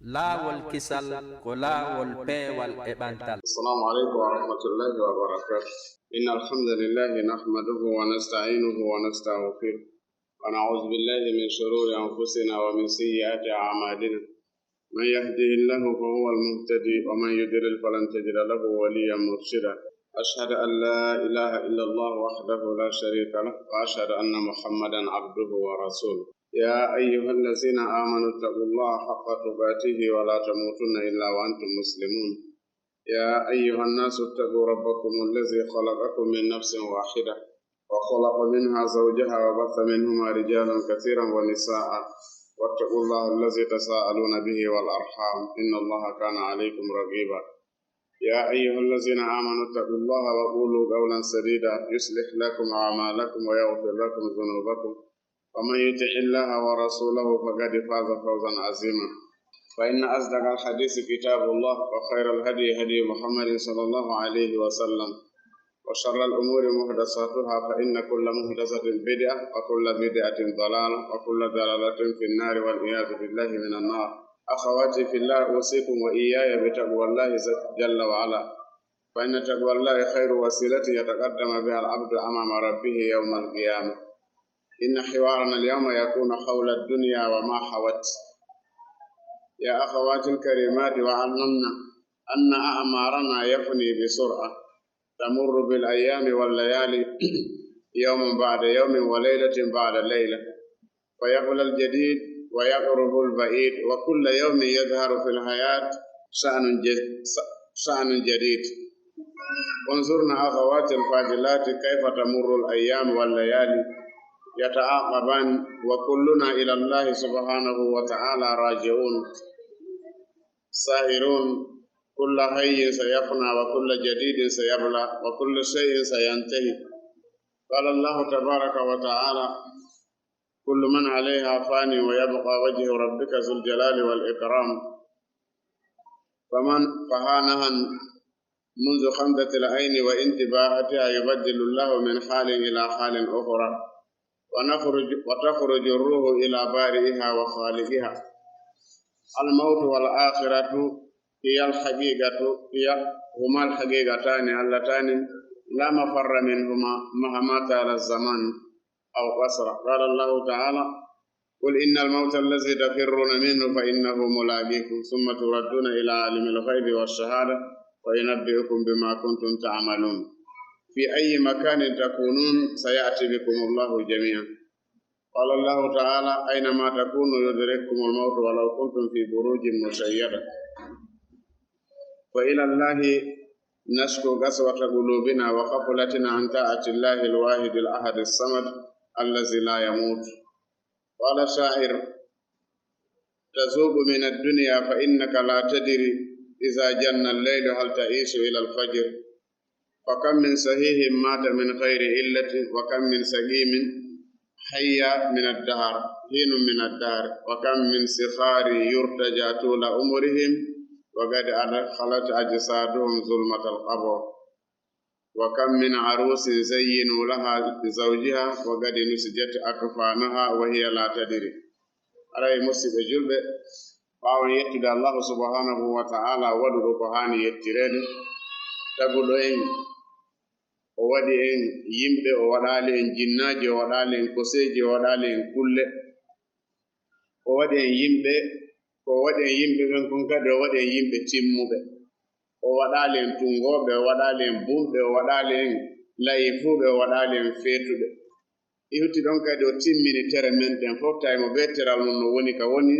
laawolkisal ko laawol peewal e ɓantal. Assalamu alaikum wa rahmatullahi wa barakatuh. Inna alhamdulillahi nahmaduhu wa nasta'inuhu wa nastaghfiruh wa na'udhu billahi min shururi anfusina wa min sayyiati a'malina. Man yahdihillahu fahuwa al-muhtadi wa man yudlil falan tajida lahu waliyyan murshida. أشهد أن لا إله إلا الله وحده لا شريك له وأشهد أن محمدا عبده ورسوله. يا أيها الذين آمنوا اتقوا الله حق تقاته ولا تموتن إلا وأنتم مسلمون. يا أيها الناس اتقوا ربكم الذي خلقكم من نفس واحدة وخلق منها زوجها وبث منهما رجالا كثيرا ونساء واتقوا الله الذي تساءلون به والأرحام إن الله كان عليكم رقيبا. يا أيها الذين آمنوا اتقوا الله وقولوا قولا سديدا يصلح لكم أعمالكم ويغفر لكم ذنوبكم ومن يطع الله ورسوله فقد فاز فوزا عظيما. فإن أصدق الحديث كتاب الله وخير الهدي هدي محمد صلى الله عليه وسلم وشر الأمور محدثاتها فإن كل محدثة بدعة وكل بدعة ضلالة وكل ضلالة في النار والعياذ بالله من النار. أخواتي في الله أوصيكم وإياي بتقوى الله جل وعلا، فإن تقوى الله خير وسيلة يتقدم بها العبد أمام ربه يوم القيامة. إن حوارنا اليوم يكون حول الدنيا وما حوت. يا أخواتي الكريمات، وعلمنا أن أعمارنا يفني بسرعة، تمر بالأيام والليالي يوم بعد يوم وليلة بعد ليلة، فيقبل الجديد ويقرب البعيد، وكل يوم يظهر في الحياة شأن جديد. انظرنا أخواتي الفاضلات كيف تمر الأيام والليالي يتعاقبان وكلنا إلى الله سبحانه وتعالى راجعون سائرون. كل حي سيفنى وكل جديد سيبلى وكل شيء سينتهي. قال الله تبارك وتعالى: كل من عليها فان ويبقى وجه ربك ذو الجلال والإكرام. فهانها منذ خمدة العين وانتباهتها يبدل الله من حال إلى حال أخرى، وتخرج الروح إلى بارئها وخالقها. الموت والآخرة هما الحقيقتان اللتان لا مفر منهما مهما طال الزمان أو قصر. قال الله تعالى: قل إن الموت الذي تفرون منه فإنه ملاقيكم ثم تردون إلى عالم الغيب والشهادة وينبئكم بما كنتم تعملون. في أي مكان تكونون سيأتي بكم الله جميعا. قال الله تعالى: أينما تكونوا يدرككم الموت ولو كنتم في بروج مشيدة. وإلى الله نشكو قسوة قلوبنا وغفلتنا عن طاعة الله الواحد الأحد الصمد الذي لا يموت. قال شاعر: تذوب من الدنيا فإنك لا تدري إذا جن الليل هل تعيش إلى الفجر. فكم من صحيح مات من غير علة وكم من سقيم حي من الدهر حين من الدهر، وكم من سخار يرتجى طول عمرهم وقد أدخلت أجسادهم ظلمة القبر. وكم من عروس زينوا لها زوجها وقد نسجت أكفانها وهي لا تدري. أرأي مسجد جلبة فاون يتدى الله سبحانه وتعالى ودر كهاني يترين تقول إن وودي إن يمبي وودالي إن جناجي وودالي إن كسيجي وودالي إن كل وودي إن يمبي وودي إن يمبي من كنكد وودي إن يمبي تيموبي وودالي إن تنغوبي وودالي إن بومبي وودالي إن layfuɓe waɗalen feetuɓe. Ihuti ɗon kadi o timmini tere men ɗen fof tawimo be teral mum no woni ka woni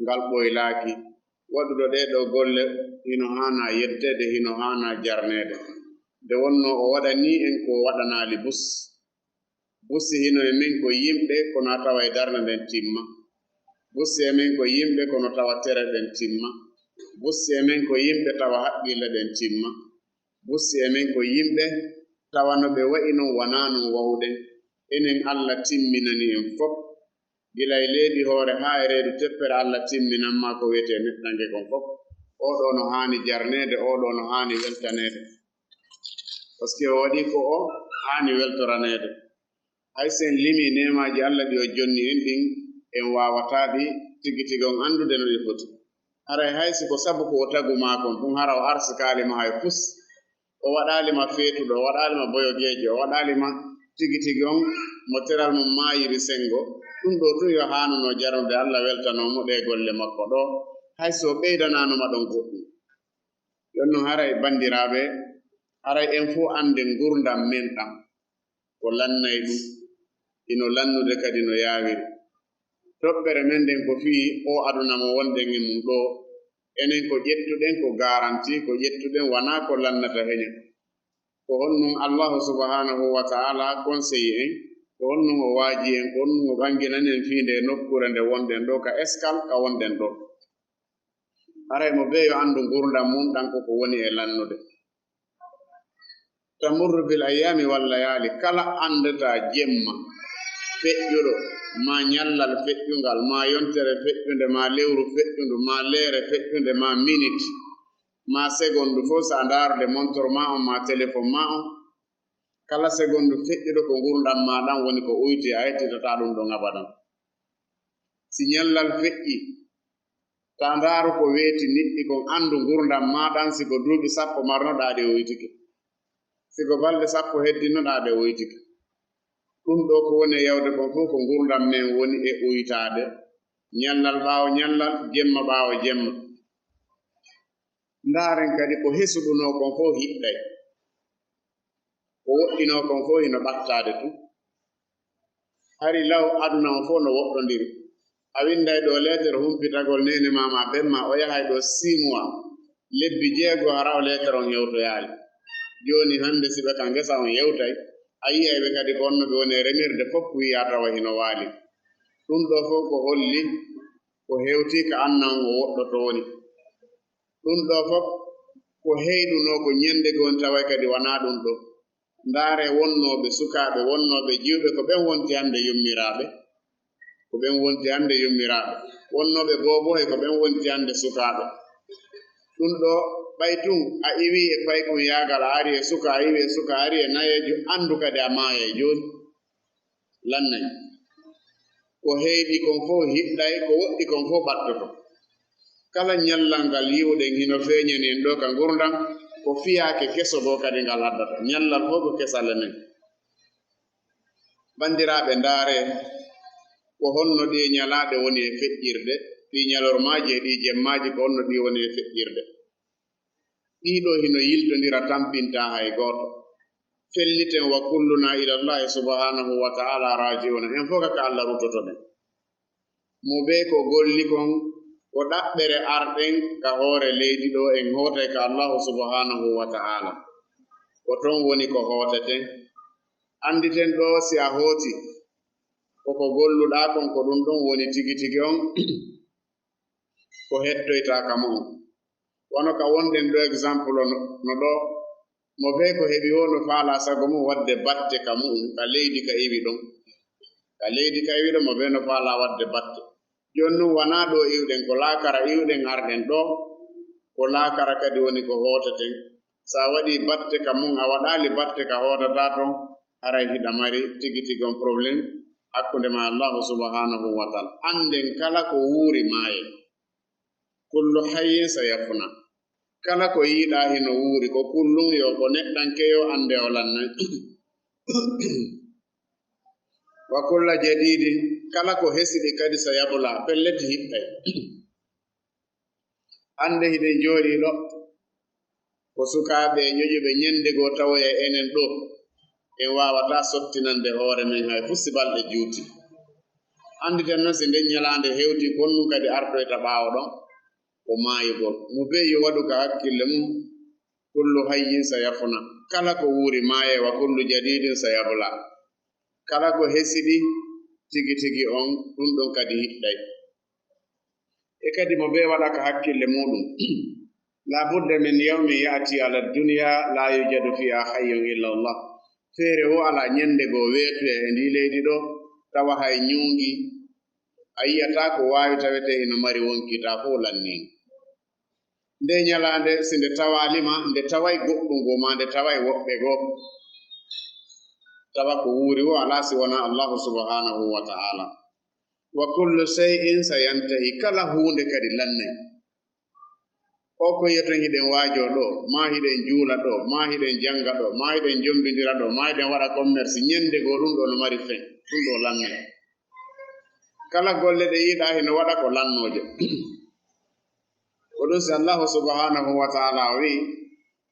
ngal ɓoylaaki. Waɗuɗo ɗeɗo golle hino hana yettede, hino hana jarnede. Nde wonno o waɗani en ko waɗanali bussi hino e min ko yimɓe kono a tawa e darde nden timma. Bussi e min ko yimɓe kono tawa tere ɗen timma. Bussi e min ko yimɓe tawa haqqille ɗen timma. Bussi e min ko yimɓe tawano ɓe wa'i non wana non wawɗen. Enen Allah timminani en fof gila e leydi hoore haa e reedu teppere. Allah timminan ma ko wiyete neɗɗange kon fof. Oɗo no haani jarnede, oɗo no haani weltanede, par ce que o waɗi ko o haani weltoranede. Hay sen limi nemaji Allah ɗi o jonni en ɗin en wawataɗi tigi tigi on andude no ɗi foti. aray haysi ko sabu ko tagu makon ɗum hara o arsikalima hay pus o waɗalima feetuɗo o waɗalima boyogeje o waɗalima tigi tigi on mo teral mum mayiri sengo ɗum ɗo tun yo hanuno jarude Allah weltanomo ɗe golle makko ɗo hayso o ɓeydananoma ɗon goɗɗum yonno haray bandiraɓe haray en fo ande gurdam men ɗam ko lannay ɗum ino lannude kadi no yawiri toɓɓere men nden ko fii o aduna mo wonɗen e mum ɗo enen ko ƴettuɗen ko garanti ko ƴettuɗen wona ko lannata heñen ko honnum allahu subhanahu wa ta'ala conseille en ko honnum o waaji en ko honnum o ɓanginani en fii nde nokkure nde wonɗen ɗo ka eskal ka wonɗen ɗo haray mo beeyo anndu gurdam mum ɗan koko woni e lannude tamurru bil ayami wallayali kala andata jemma feƴƴuɗo ma ñallal feƴƴungal ma yontere feƴƴunde ma lewru feƴƴundu ma leere feƴƴunde ma minute ma seconde fof sa ndarude montor ma on ma téléphone ma on kala seconde feƴƴuɗo ko gurdam ma ɗan woni ko uyti a yettitata ɗum ɗon abadan si ñallal feƴƴi ta ndaru ko weeti niɗɗi kon andu gurdam ma ɗan siko duuɓi 10 marnoɗa ɗe uytike siko balɗe 10 heddinoɗa ɗe uytike ɗum ɗo ko woni yawde kon fof ko gurdam men woni e uytade ñallal ɓaawo ñallal jemma ɓaawo jemma ndaren kadi ko hesuɗuno kon fof hiɗɗay ko woɗɗino kon fof hino ɓattade tu hari law aduna on fof no woɗɗodiri a winday ɗo lettere humpitagol nene mama bemma o yahay ɗo 6 mois lebbi 6 hara o lettere on yewtoyaali joni hande siɓe ka ngesa on yewtay a yiyayɓe kadi ko onno ɓe woni remirde fof wiya tawa hino waali ɗum ɗo fof ko holli ko hewti ka anna on o woɗɗoto woni ɗum ɗo fof ko heyɗuno ko ñande gon taway kadi wona ɗum ɗo ndaare wonnoɓe sukaɓe wonnoɓe jiwɓe ko ɓen wonti hande yummiraɓe ko ɓen wonti hande yummiraɓe wonnoɓe bobohe ko ɓen wonti hande sukaɓe ɗum ɗo ɓay tun a iwi e paykon yagal a ari e suka a iwi e suka a ari e nayejo andu kadi a maaya joni lannay ko heyɗi kon fof hiɗɗay ko woɗɗi kon fof ɓattoto kala ñallal ngal yiwɗen hino feeñani en ɗo ka gurdam ko fiyaake keso bo kadi ngal addata ñallal fof ko kesal enen bandiraɓe ndaare ko honno ɗi ñalaɗe woni e feƴƴirde ɗi ñalormaji e ɗi jemmaji ko honno ɗi woni e feƴƴirde ɗiɗo hino yiltodira tampinta hay goto felliten wa kulluna ila llahi subhanahu wa ta'ala rajiuna en fof ka Allah rutoto ɗen mo be ko golli kon ko ɗaɓɓere arɗen ka hoore leydi ɗo en hootay ka allahu subhanahu wa ta'ala ko ton woni ko hooteten anditen ɗo si a hooti koko golluɗa kon ko ɗum ɗon woni tigi tigi on ko hettoyta ka mo on wono ka wonɗen ɗo exemple no ɗo mo be ko heɓi wono faala sago mum wadde batte ka mu'um ka leydi ka iwi ɗon ka leydi ka iwi ɗon mo be no faala wadde batte joni nun wona ɗo iwɗen ko laakara iwɗen arɗen ɗo ko laakara kadi woni ko hooteten sa waɗi batte ka mum a waɗali batte ka hootata ton haray hiɗa mari tigi tigi on probléme hakkunde ma allahu subhanahu wa taala anden kala ko wuuri maaye kullu hayyin sayafuna kala ko yiiɗa hino wuuri ko kullum yo ko neɗɗankeyo ande o lannay wa kulla jadidin kala ko hesiɗi kadi sa yabula pelleti hiɗɗay hande hiɗen jooɗi ɗo ko sukaaɓe ñoƴuɓe ñande goo tawoya enen ɗo en wawata sottinande hoore men hay fusti balɗe juuti anditen noon si nden ñalande hewti konnum kadi artoyta ɓaawo ɗon ko maayugol mo be yo waɗu ka hakkille mum kullu hayyin sa yafuna kala ko wuuri maaye wa kullu jadidin sa yabla kala ko hesiɗi tigi tigi on ɗum ɗon kadi hiɗɗay e kadi mo be waɗa ka hakkille muɗum la budda min yawmin ya'ti ala dunya la yujadu fiha hayyun illa Allah feere wo ala ñande goo weetu e ndi leydi ɗo tawa hay ñungi a yiyata ko waawi tawete hino mari wonkita fof lannin nde ñalande si nde tawalima nde taway goɗɗum goo ma nde taway woɓɓe goo tawa ko wuuri wo ala si wona allahu subhanahu wa ta'ala wa kullu shay'in sayantahi kala huunde kadi lannay o ko yeto hiɗen waajo ɗo ma hiɗen juula ɗo ma hiɗen janga ɗo ma hiɗen jombidira ɗo ma hiɗen waɗa commerce ñande goo ɗum ɗo no mari fen ɗum ɗo lanne kala golle ɗe yiɗa hino waɗa ko lannoje ko ɗum si allahu subhanahu wa taala wi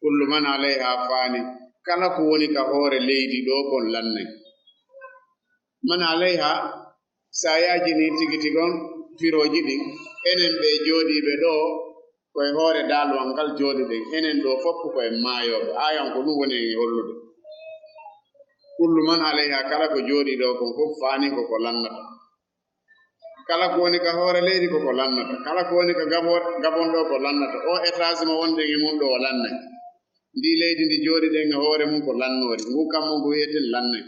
kullu man alayha fani kala ko woni ka hoore leydi ɗo kon lanne man alayha sa yajini tigi tigon firoji ɗin enen ɓe jooɗiɓe ɗo koye hoore daalwal ngal jooɗi ɗen enen ɗo fof koye maayoɓe ayan ko ɗum woni en hollude kullu man alayha kala ko jooɗi ɗo kon fof faani koko lannata kala ko woni ka hoore leydi koko lannata kala ko woni ka gabon ɗo ko lannata o étage mo wonɗen e mum ɗo o lanne ndi leydi ndi jooɗi ɗen e hoore mum ko lannori ngu kammo ngu wiyeten lanne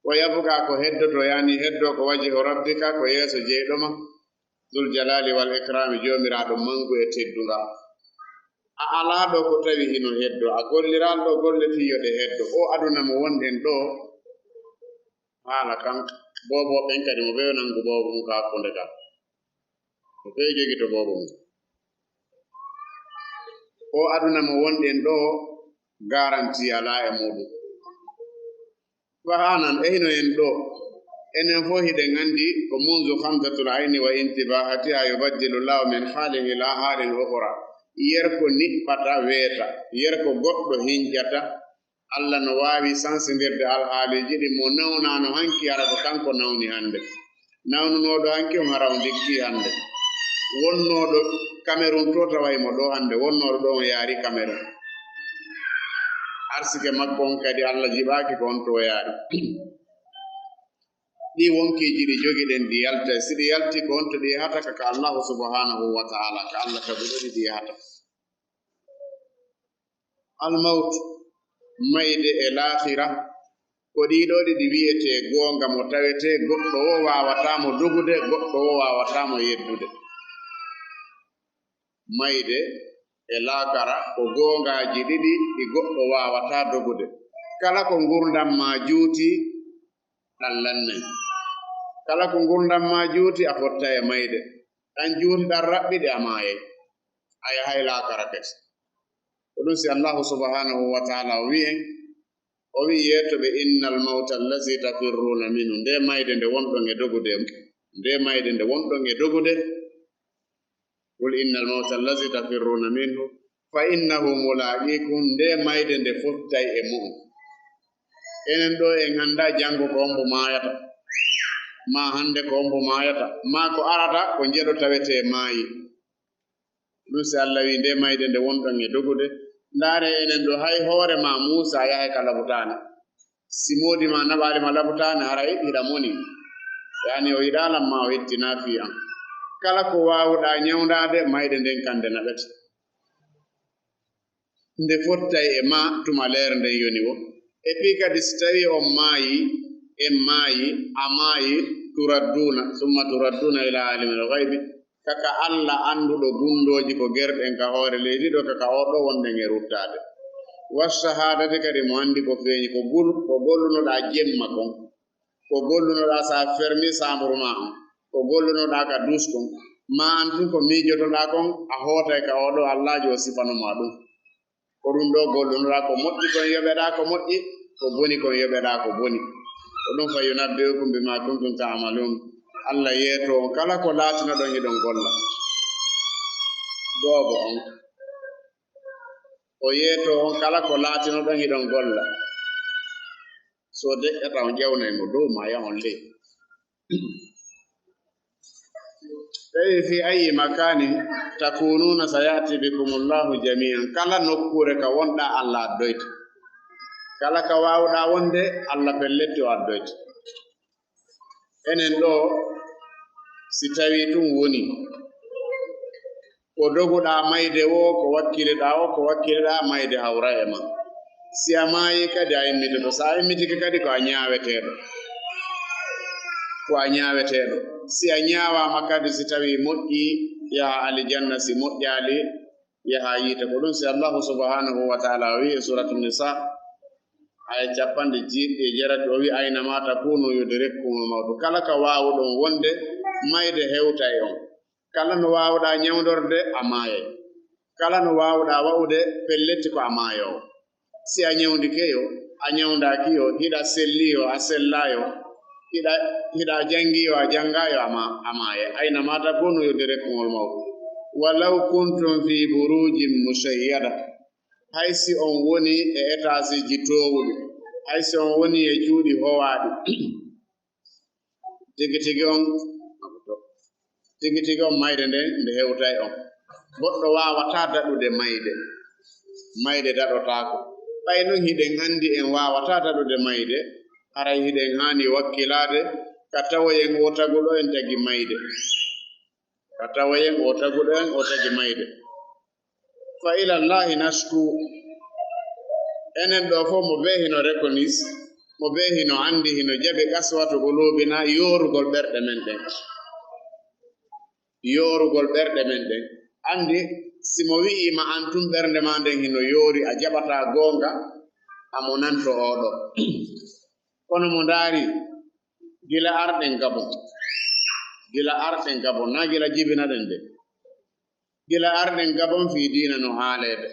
o yabuga ko heddoto yani heddo ko waji o rabbika ko yeeso jeyɗoma dul jalali wal ikrami jomiraɗo mangu e teddunga a alaɗo ko tawi hino heddo a golliranɗo golle tiyoɗe heddo o aduna mo wonɗen ɗo haala kan bobo ɓen kadi mo ɓeyo nangu bobo mum ka hakkunde kam mo ɓeyo jogi to bobo mum o aduna mo wonɗen ɗo garanti ala e muɗum fahanan e hino en ɗo enen fo hiɗen andi ko munzu hamsatul ayni wa intibahatiha yubaddilu llahu min halin ila halin ukhra yerko niɓɓata weeta yerko goɗɗo hinƴata allah no waawi sansidirde alhaaliji ɗi mo nawnano hanki ara ko kanko nawni hannde nawnunoɗo hanki on hara o dikki hannde wonnoɗo cameron to tawaymo ɗo hannde wonnoɗo ɗo on yaari cameron arsike makko on kadi allah jiɓaaki ko on to yaari ɗi wonkiji ɗi jogiɗen ɗi yalta siɗi yalti ko on to ɗi yahata ka allahu subhanahu wa taala ka allah taguɗoɗi ɗi yahata almaut mayde e lahira ko ɗiɗo ɗiɗi wiyete goonga mo tawete goɗɗo o wawatamo dogude goɗɗo o wawatamo yeddude mayde e laakara ko goongaji ɗiɗi ɗi goɗɗo wawata dogude kala ko gurdam ma juuti ɗan lanne kala ko gurdam ma juuti a fotta e mayde ɗan juuti ɗan raɓɓiɗe a mayay a yahay laakara kese ko ɗum si allahu subhanahu wa taala o wi'en o wi yettoɓe innal mawta allazi tafirruna minhu nde mayde nde wonɗon e dogude nde mayde nde wonɗon e dogude qul innal mawta allazi tafirruna minhu fa innahu mulaqikum nde mayde nde fottay e mu'um enen ɗo en anda jango ko ombo mayata ma hande ko ombo mayata ma ko arata ko jeɗo tawete maayi ɗum si allah wi nde mayde nde wonɗon e dogude ndaare enen ɗo hay hoore ma Musa yahay ka labutane si modi ma naɓali ma labutane haray hiɗa moni yani o yiɗalam ma o hettina fi am kala ko wawuɗa ñawdade mayde nden kande naɓete nde fottay e ma tuma leere nden yoni wo e pi kadi si tawi on maayi en maayi a maayi turadduna summa turadduna ila alimil ghaibi kaka allah anduɗo gundoji ko gerɗen ka hoore leydi ɗo kaka oɗo wonɗen e ruttade wassahadade kadi mo andi ko feeñi ko gollunoɗa jemma kon ko gollunoɗa sa fermi samburu ma on ko gollunoɗa ka dus kon ma an tun ko miijotoɗa kon a hootay ka oɗo allahji o sifanoma ɗum ko ɗum ɗo gollunoɗa ko moƴƴi kon yoɓeɗa ko moƴƴi ko boni kon yoɓeɗa ko boni ko ɗum fa yunabbi'ukum bima kuntum ta'malun allah yeeto on kala ko laatino ɗon hiɗon golla goobo on o yeeto on kala ko laatino ɗon hiɗon golla so deƴƴata on ƴewnay mo dow ma yahon ley tawi fi ayi makani takununa sayati bikumullahu jami'an kala nokkure ka wonɗa allah addoyta kala ka wawɗa wonde allah pelletti o addoyta enen ɗo si tawi ɗum woni ko doguɗa mayde o ko wakkiliɗa mayde hawra e ma si a maayi kadi a immitoto sa immitike kadi ko a ñaaweteɗo si a ñaawama kadi si tawi moƴƴi yaha alijanna si moƴƴali yaha yiite ko ɗum si allahu subhanahu wa taala wi e suratu nisa aya 1jeɗɗi o wi aynama takunu yudrikkumul mawtu kala ka wawuɗon wonde mayde hewta e on kala no waawɗaa ñawdorde a maayay kala no waawɗaa wa'ude pelletti ko a maayowo si a ñawndikeyo a ñawndakiyo hiɗa selliyo a sellaayo hiɗa janngiyo a janngaayo a maaye ayna ma takunu yodere kuŋol mawɗo walaw kuntum fi burujin musayyada hay si on woni e étage ji toowuɗi hay si on woni e juuɗi howaaɗi tigi tigi on mayde nden nde hewtay on goɗɗo waawataa daɗude mayde daɗotaako ɓay non hiɗen anndi en waawataa daɗude mayde haray hiɗen haani wakkilaade ka tawoyen o taguɗo en tagi mayde fa ilallahi nasku enen ɗo fof mo ɓe hino rekonis mo ɓe hino anndi hino jaɓi kaswatu qulubina yoorugol ɓerɗe men ɗen anndi simo wi'ima an tun ɓernde ma nden hino yoori a jaɓata goonga amo nanto oɗo kono mo ndaari gila arɗen gabon na gila jibinaɗen de gila arɗen gabon fi diina no haaleede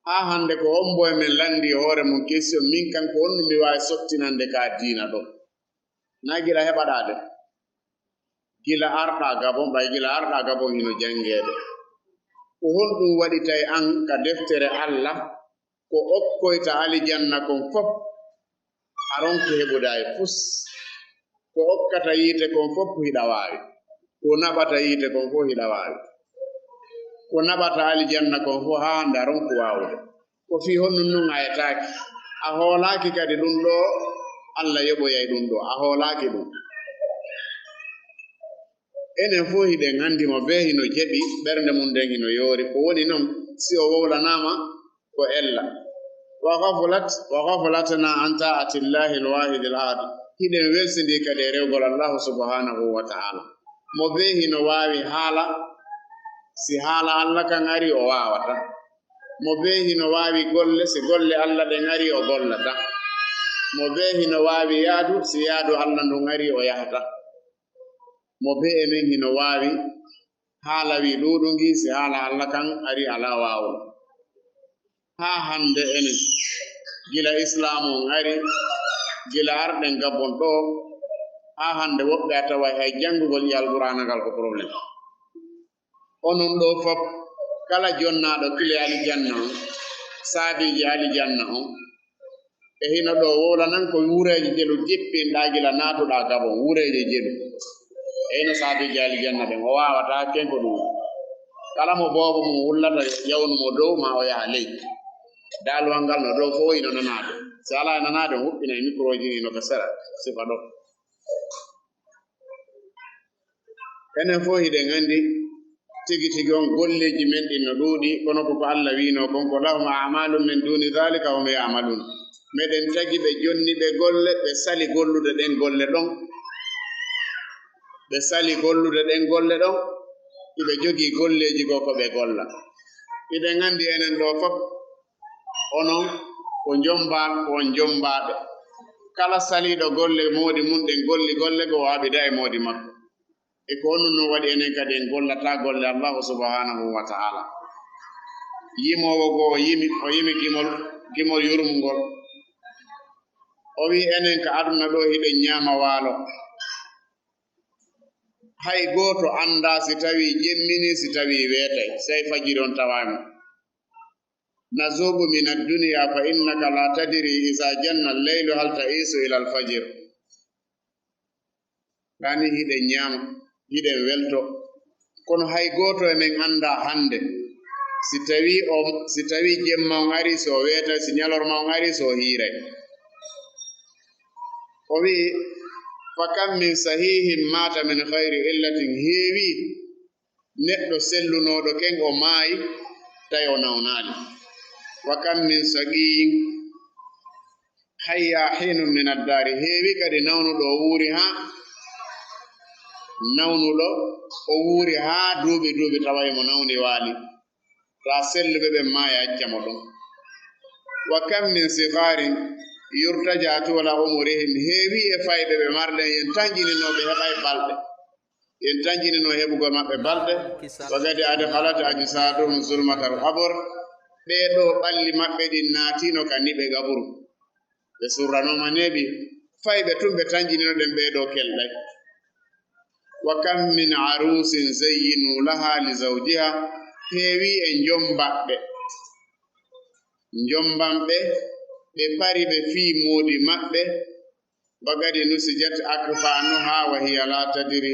haa hannde ko hombo e men lanndi hoore mum question min kanko on mi waawi sottinande ka diina ɗo na gila heɓaɗaade gila arɗa gabon hino janngeede ko honɗum waɗi tawi an ka deftere Allah ko okkoyta alijanna kon fof aronko heɓuda e fus ko okkata yiite kon fof hiɗa waawi ko naɓata yiite kon fof hiɗa waawi ko naɓata alijanna kon fof haa hannde aronko waawude ko fii honnum nun a yetaaki a hoolaaki kadi ɗum ɗo Allah yoɓoyay ɗum ɗo a hoolaaki ɗum enen fof hiɗen anndi mo bee hino jeɓi ɓernde mum nden hino yoori ko woni noon si o wowlanaama ko ella wa ghafalatna an ta'atillahi alwahidi alahad hiɗen welsindi kadi e rewgol allahu subhanahu wa ta'ala mo bee hino waawi haala si haala Allah kan ari o waawata mo bee hino waawi golle si golle Allah ɗen ari o gollata mo bee hino waawi yaadu si yaadu Allah ndun ari o yahata mo bee emen hino waawi haala wi ɗuuɗungi si haala Allah kan ari ala waawol haa hannde enen gila islamu on ari gila arɗen gabon ɗo haa hannde woɓɓe a tawa hay janngugol alqur'ana ngal ko probléme onon ɗo fof kala jonnaaɗo kile alijanna on saabiji alijanna on e hino ɗo wowlanan ko wureeje jelu jippinɗaa gila naatuɗaa gabon wureeje jelu e hino saabiji alijanna ɓen o waawataa kenko ɗum kala mo boobo mum wullata yawnumo dow ma o yaha ley daalwal ngal no dow fof hino nanaade si alaa e nanaade on huɓɓina e micro ji hino ko sera sifa ɗo enen fof hiɗen anndi tigi tigi on golleji men ɗin no ɗuuɗi kono koko Allah wiino kon ko lahum amalum min duni dhalika hum yamalun meɗen tagi ɓe jonni ɓe golle ɓe sali gollude ɗen golle ɗon iɓe jogii golleji go ko ɓe golla iɗen anndi enen ɗo fof onon ko jombaaɓe kala saliiɗo golle moodi mum ɗen golli golle go waabida e moodi makko e ko onnon non waɗi enen kadi en gollata golle allahu subhanahu wa ta'ala yimowo goo o yimi gimol yurmugol o wi enen ka aduna ɗo hiɗen ñaama waalo hay gooto annda si tawi jemmini si tawi weetay sey fajiri on tawami nazubu min addunya fa innaka la tadri isa janna alleylu hal ta'isu ila alfajir ɗani hiɗen ñaama hiɗen welto kono hay gooto e men annda hannde si tawi jemma on ari so weetay si ñalorma on ari so hiiray o wi'i fa kam min sahihin mata min hayri illatin heewi neɗɗo sellunoɗo ken o maayi tawi o nawnaali wa kam min saqiyin hayya hinum min addari heewi kadi nawnuɗo o wuuri haa duuɓi tawayi mo nawni waali ta selluɓe ɓen maaya accamo ɗon wa kam min sigarin yurtaja tuwala umurihim heewi e fayɓe ɓe marɗen yen tanjininoɓe heɓay balɗe en tanjinino heɓugol maɓɓe balɗe wagadi ade halata ajsaduhum zulmatal qabr ɓeɗo ɓalli maɓɓe ɗin naatino ka niɓe gaburu ɓe surranoma neɓi fay ɓe tum ɓe tanjinino ɗen ɓeɗo kelɗay wa kam min arusin zayyinu laha li zawjiha heewi e njombanɓe ɓe pari ɓe fii moodi maɓɓe bagadi nusijat akfanuha wa hiya la tadiri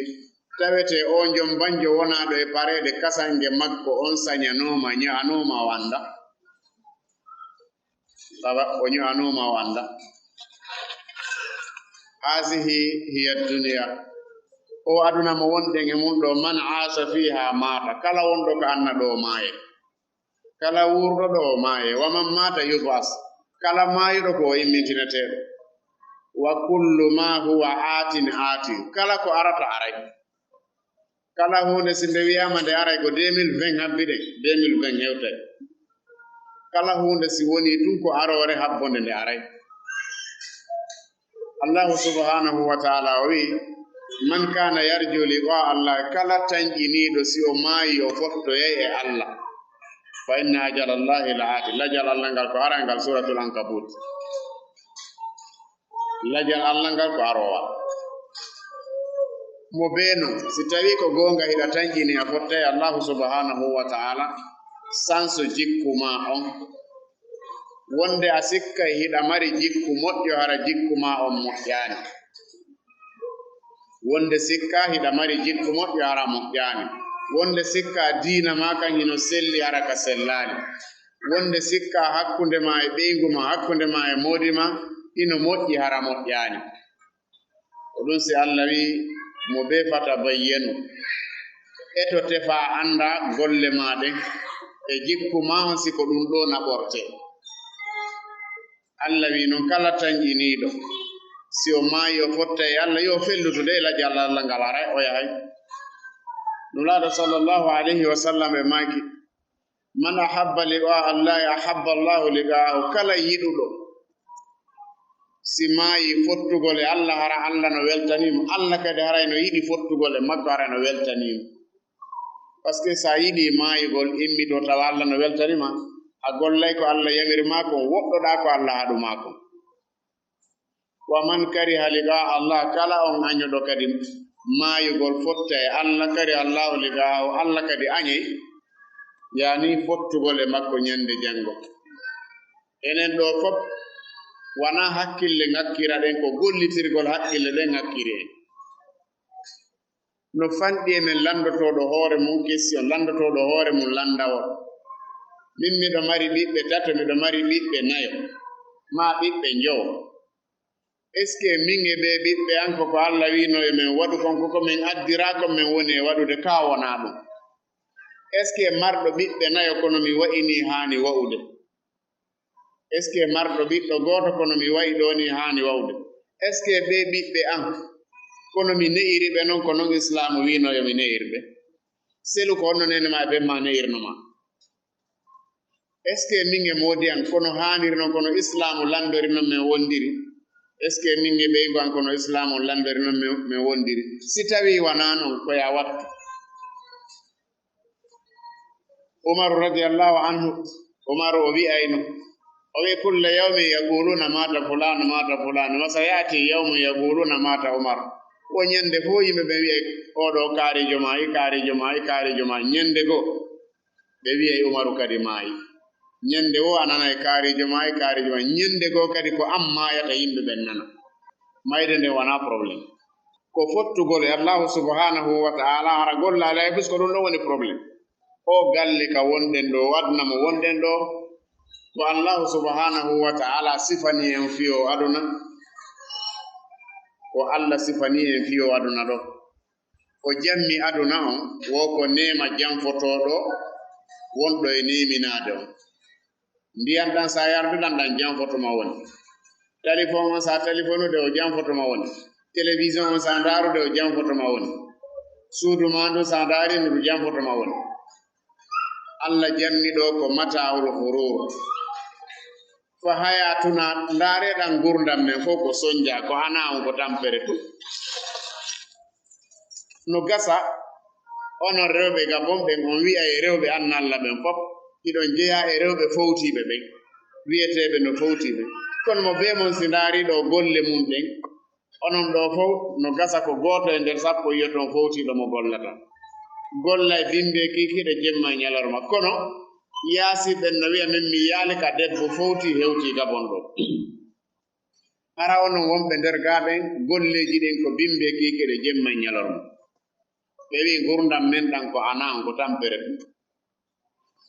tawete o njombanjo wonaɗo e pareɗe kasange makko on sañanoma ña'anoma wanda baba o ña'anoma wanda hasihi hiya dunya o aduna mo wonɗen e mum ɗo man asa fiha mata kala wonɗo ko anna ɗo maaye kala wurɗo ɗo o maaye waman mata yubas kala maayiɗo ko o immintineteɗo wa kullu ma huwa atin kala ko arata aray kala hunde si nde wiyama nde aray ko 2020 habbiɗen 2020 hewtay kala hunde si woni ɗum ko arore habbonde nde aray allahu subhanahu wa ta'ala o wi man kana yarju liqa allah kala tanƴiniɗo si o maayi o fottoyay e allah fa inna ajala allahi la'ati lajal allah ngal ko ara ngal suratul ankabut lajal allah ngal ko arowa mo beeno si tawi ko gonga hiɗa tanƴini a fottay allahu subhanahu wa ta'ala sanso jikku ma on wonde a sikkay hiɗa mari jikku moƴƴo hara jikku ma on moƴƴani wonde sikka hiɗa mari jikku moƴƴo hara moƴƴani wonde sikka diina ma kañino selli hara ka sellani wonde sikka hakkunde ma e ɓeygu ma hakkunde ma e moodi ma ino moƴƴi hara moƴƴani ko ɗum si allah wi mo be fata bayyenu eto tefa anda golle maɗen e jikku ma on siko ɗum ɗo naɓorte allah wi noon kala tanƴiniɗo si o maayi o fotta e allah yo fellutude ila jalla allah ngal aray o yahay nulaɗo sallllahu alayhi wa sallam e maaki man ahabba liqa allahi ahabba allahu liqa'ahu kala yiɗuɗo si maayi fottugol e allah hara allah no weltanimo allah kadi haray no yiɗi fottugol e makko hara no weltanimo par ce que sa yiɗi maayigol immiɗo tawa allah no weltanima a gollay ko allah yamirma kon woɗɗoɗa ko allah haɗuma kon wa man kariha liqa allah kala on añoɗo kadi maayugol fotta e allah kari allahu liqa'ahu allah kadi añey yani fottugol e makko ñande janngo enen ɗo fof wana hakkille ngakkira ɗen ko gollitirgol hakkille ɗen ngakkiri en no fanɗi e men landotoɗo hoore mum question landotoɗo hoore mum landawol min miɗo mari ɓiɓɓe tato miɗo mari ɓiɓɓe nayo ma ɓiɓɓe njowo est ce que min e ɓe ɓiɓɓe an ko allah wino e men waɗu konko ko min addira ko min woni e waɗude ka wona ɗum est ce que marɗo ɓiɓɓe nayo kono mi wa'ini hani wa'ude est ce que marɗo ɓiɗɗo goto kono mi wa'i ɗo ni hani wa'ude est ce que ɓe ɓiɓɓe an kono mi ne'iri ɓe noon ko noon islamu wino yo mi ne'irɓe selu ko honno nene ma e ɓen ma ne'irnoma est ce que min e moodi an kono haniri noon kono islamu landori noon min wondiri est ce que min e ɓeygu an kono islamu landori noon min wondiri si tawi wona noon koya wattu umaru radiallahu anhu umaru o wi'ayno o wi kulla yawmin yaquluna mata fulanu wa sayati yawmun yaquluna mata umar o ñande fo yimɓe ɓe wiyay oɗo kaarijo ma ñande go ɓe wiyay umaru kadi maayi ñande o a nanay kaarijo ma ñande go kadi ko am maayata yimɓe ɓen nana mayde nde wona probléme ko fottugol e allahu subhanahu wa ta'ala hara golla alay puisque ɗum ɗo woni probléme o galle ka wonɗen ɗo aduna mo wonɗen ɗo ko allahu subhanahu wa ta'ala sifani en fiyo aduna ko allah sifani en fiyo aduna ɗo o jammi aduna on wo ko nema janfotoɗo wonɗo e neminade on ndiyam ɗan sa yarduɗan ɗan janfotoma woni téléphone on sa téléphonude o janfotoma woni télévision on sa darude o janfotoma woni suudu ma ndu sa darinde ndu janfotoma woni allah jammi ɗo ko mata'ul hurur fa hayatuna ndareɗan gurdam men fof ko sonja ko ana on ko tampere tu no gasa onon rewɓe Gabon ɓen on wi'a e rewɓe annalla ɓen fof iɗon jeeya e rewɓe fowtiɓe ɓen wiyeteɓe no fowtiɓe kono mo be mon si ndaari ɗo golle mum ɗen onon ɗo fof no gasa ko gooto e nder sappo yiyoton fowtiɗo mo gollata golla e bimbe kikiɗe jemma e ñalorma kono yaasiɓen no wiya min mi yaali ka debbo fowti hewti Gabon ɗo hara onon wonɓe nder gaaɓen golleji ɗin ko bimbe kikiɗe jemma e ñalorma ɓe wi gurdam men ɗan ko ana on ko tampere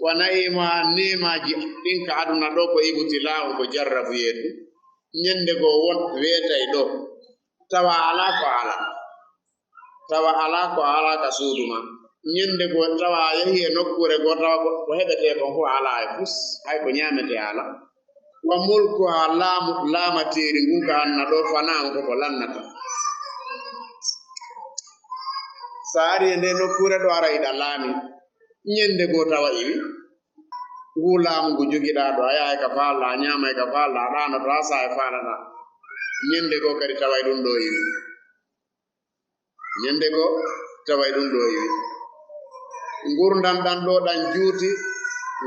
wanayima nemaji ɗin ka aduna ɗo ko ibtila'u ko jarrabu yeedu ñande go won weetay ɗo tawa ala ko ala ka suudu ma ñande go tawa yahi e nokkure go tawa ko heɓete kon fof ala e pus hay ko ñamete ala wa mulku ha laamateri ngun ka anna ɗo fana on koko lannata sa ari e nde nokkure ɗo ara iɗa laami ñande go tawa iwi ngu laamu ngu jogiɗa ɗo a yaha ka faalɗa a ñama ka faalɗa a ɗanoto ha sa e faalaɗa ñande go kadi taway ɗum ɗo iwi ñande go taway ɗum ɗo iwi gurdam ɗan ɗo ɗan juuti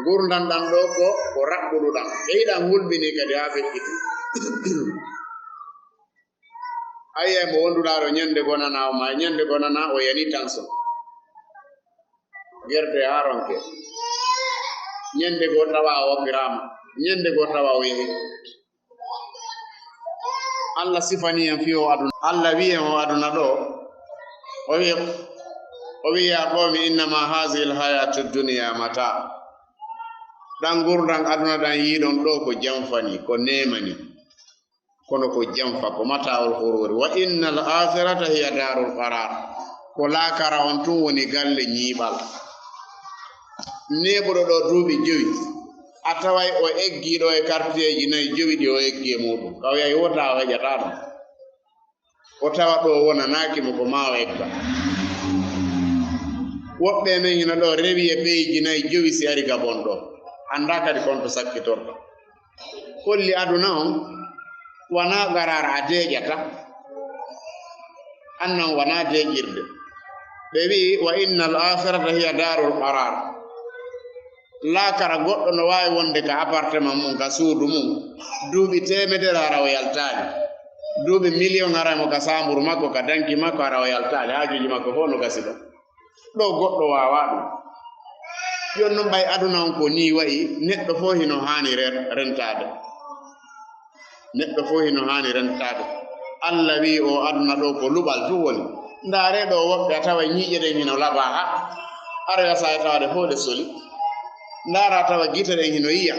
gurdam ɗan ɗo ko raɓɓuɗuɗam ɓeyɗan hulɓini kadi ha feƴƴiti ayiya mo wonduɗa ɗo ñande go nana o ma ñande go nana o yani tension gerte ha ronke ñande go tawa o wappirama ñande go tawa o yehi Allah sifani en fi o aduna Allah wi en o aduna ɗo o wi ya qawmi innama hazihi lhayatu dunia mata ɗan gurdan aduna ɗan yiɗon ɗo ko jamfani ko nemani kono ko jamfa ko mata'ul hururi wa inna al akhirata hiya darul qarar ko laakara on tun woni galle ñiiɓal neɓuɗo ɗo duuɓi jowi a taway o eggiɗo e quartier ji nayi jowi ɗi o eggi e muɗum kaw yahi wota o heƴata ɗum o tawa ɗo wonanakimo ko ma o egga woɓɓe men hino ɗo rewi e ɓeyji nayi jowi si ari Gabon ɗo anda kadi konto sakkitorto holli aduna on wana garara a deƴata annan wana deƴirde ɓe wi wa inna al akhirata hiya darul qarar laakara goɗɗo no wawi wonde ka appartement mum ka suudu mum duuɓi temedere hara o yaltani duuɓi million haramo ka samburu makko ka danki makko hara o yaltani hajuji makko fof no gasi ɗon ɗo goɗɗo wawa ɗum jonnon ɓay aduna on ko ni wayi neɗɗo fof hino hani rentade neɗɗo fof hino hani rentade Allah wi o aduna ɗo ko luɓal tu woni ndaare ɗo woɓɓe a tawa ñiiƴe ɗen hino laɓa ha aroya sa e tawade fof ɗe soli ndaara tawa gite ɗen hino yiya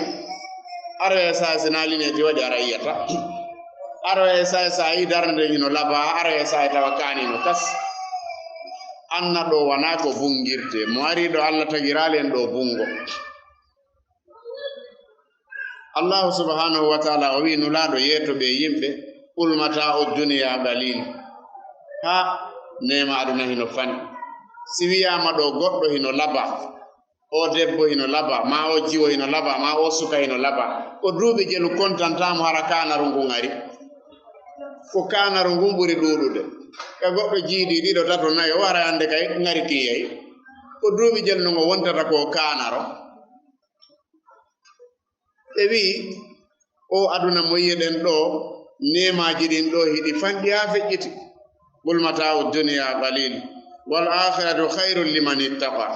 aroya sa sinalineji waɗi ara yiyata aroya sa yi darde nden hino laɓa ha aroya sa e tawa kanino kas anna ɗo wana ko bungirte mo ari ɗo Allah tagirali en ɗo bungo Allahu subhanahu wa ta'ala o wi nulaɗo yeeto ɓe yimɓe qul mata'u dunya qalil ha nema aduna hino fani si wiyama ɗo goɗɗo hino laɓa o debbo hino laɓa ma o jiwo hino laɓa ma o suka hino laɓa ko duuɓi jelu kontantamo hara kanaru ngun ari ko kanaru ngun ɓuri ɗuɗude e goɗɗo jiiɗi ɗiɗo tato nayi o wara ande kay ngari kiyeyi ko duuɓi jelu no ngo wontata ko kanaro ɓe wi o aduna mo yiyeɗen ɗo nemaji ɗin ɗo hiɗi fanɗi ha feƴƴiti qul mata'u dunya qalil wal akhiratu khairun liman ittaqa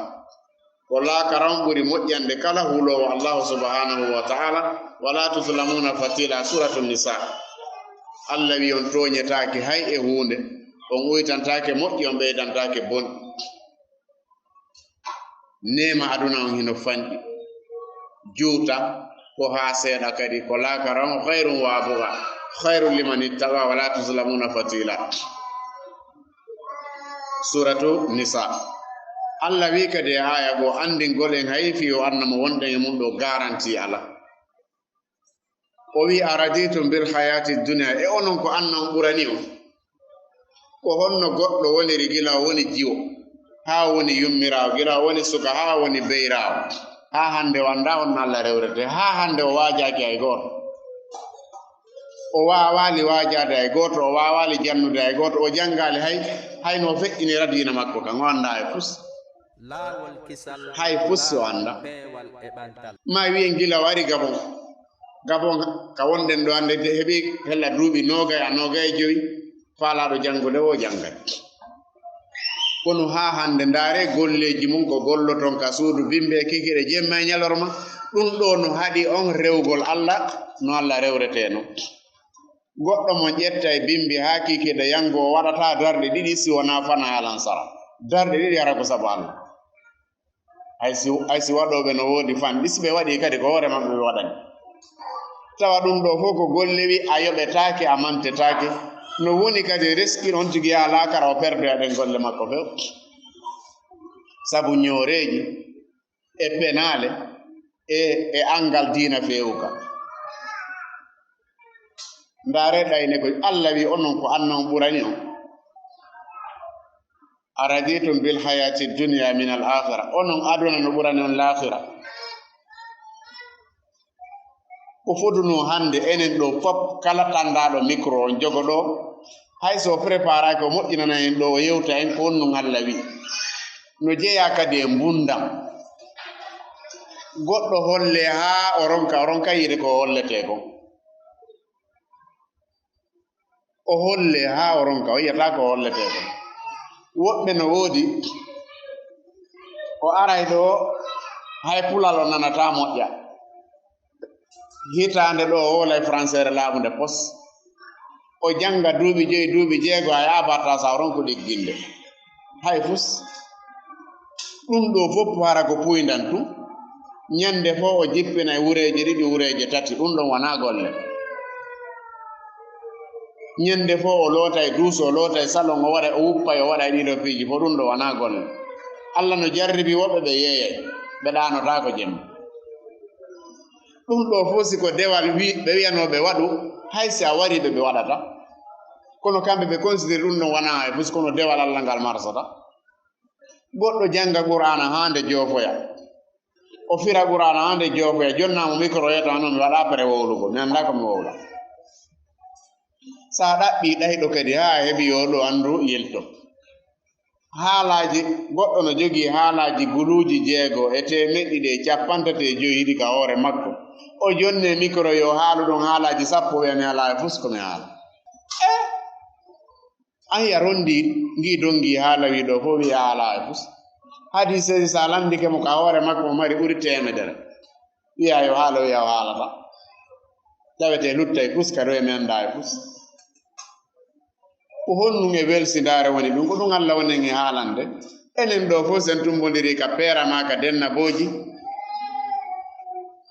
ko laakaran ɓuri moƴƴande kala huulowo Allahu subhanahu wa ta'ala wala tuzlamuna fatila suratu nisa Allah wi on toñetake hay e hunde on uytantake moƴƴi on ɓeydantake bonɗi nema aduna on hino fanɗi juuta ko ha seeɗa kadi ko laakaran khairun wa abuga khairun liman ittaqa wala tuzlamuna fatila suratu nisa Allah wi kadi aya go andingol en hayfi o annamo wonɗen e mum ɗo garanti ala o wi araditum bil hayati dunya e onon ko annan ɓurani on ko honno goɗɗo woniri gila o woni jiwo ha woni yummirawo gila o woni suka ha woni beyrawo ha hande wanda on Allah rewrete ha hande o wajaki hay goto o waawali waajade e gooto o waawali jannude e gooto o janngaali hayno feƴƴinira diina makko kan o annda e fus laawolkisal hay fus o annda peewal e ɓantal ma wiyen gila o ari gabon ka wonɗen ɗo hannde heɓi hella duuɓi nogay e joyi faalaɗo janngude o janngay kono haa hannde ndaare golleji mum ko golloton ka suudu bimbe kikiɗe jemma e ñalorma ɗum ɗo no haɗi on rewgol Allah no Allah rewreteno goɗɗo mo ƴetta e bimbi haa kikiɗe yango o waɗata darɗe ɗiɗi si wona fana alan sara darɗe ɗiɗi ara ko sabu Allah haysi waɗoɓe no woodi fan ɗisɓe waɗi kadi ko hoore maɓɓe ɓe waɗani tawa ɗum ɗo fof ko golle wi a yoɓetaake a mantetake no woni kadi reski on tigi yaa laakara o perde aɗen golle makko few sabu ñooreji e penale e angal diina fewuka ndaare ɗayne ko Allah wi onon ko annon ɓurani on araditum bil hayati dunya min al akhira onon aduna no ɓurani on l'akhira ko fotuno hande enen ɗo pop kala tandaɗo micro on jogo ɗo hay so préparé ko moƴƴinana en ɗo o yewta en ko onnon Allah wi no jeeya kadi e mbundam goɗɗo holle haa o ronka yiide ko hollete kon o holle haa o ronka o yiyata ko hollete kon woɓɓe no woodi o aray ɗo hay pulal o nanata moƴƴa hitande ɗo o wolay françére laaɓunde pos o janga duuɓi joyi duuɓi jeego a yaɓata sa ronko ɗigginde hay fus ɗum ɗo fof hara ko puydan tum ñande fo o jippina e wureje ɗiɗi wureje tati ɗum ɗon wona golle ñande fo o loota e duuso o loota e salon o waɗa o wuppa o waɗa e ɗiɗo piiji fo ɗum ɗo wona golle Allah no jarribi woɓɓe ɓe yeeyay ɓe ɗanota ko jemma ɗum ɗo fof si ko dewal ɓe wiyanoɓe waɗu hay si a wari ɓe waɗata kono kamɓe ɓe considére ɗum ɗon wona e fus kono dewal Allah ngal marsata goɗɗo janga qur'ana hande joofoya o fira qur'ana hande joofoya jonnamo micro yeta noon mi waɗa pere wowlugo mi anda ko mi wowla sa ɗaɓɓi ɗayɗo kadi ha heɓi yo ɗo andu yelto haalaji goɗɗo no jogii haalaji guluuji 6 e temeɗɗiɗi e 55 ka hoore makko o jonne micro yo haalu ɗon haalaji 10 wiyami ala e fus komi haala an ya rondi ngi dongi haala wi ɗo fof wiya ala e fus hadise sa landike mo ka hoore makko mo mari ɓuri 100 wiya yo haala wiya o haalata tawete lutta e fus kadi mi anda e fus ko honnum e welsidare woni ɗum ko ɗum Allah wonen e haalande enen ɗo fof sen tumbodiri ka peera ma ka denna booji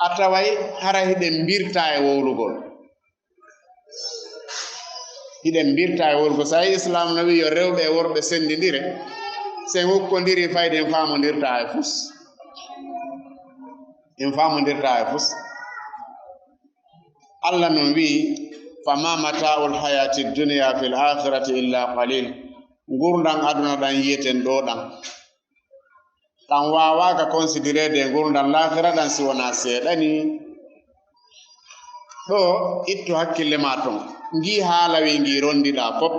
a taway hara hiɗen mbirta e wowlugol sa islam no wi yo rewɓe e worɓe sendidire sen hokkodiri fayde en famodirta e fus Allah non wi fama mata'ul hayati dunya fil akhirati illa qalil gurdam aduna ɗan yiyeten ɗo ɗan wawaka considérede gurdam l'akhira ɗan si wona seeɗani ɗo ittu hakkille ma ton ngi haalawi ngi rondiɗa pop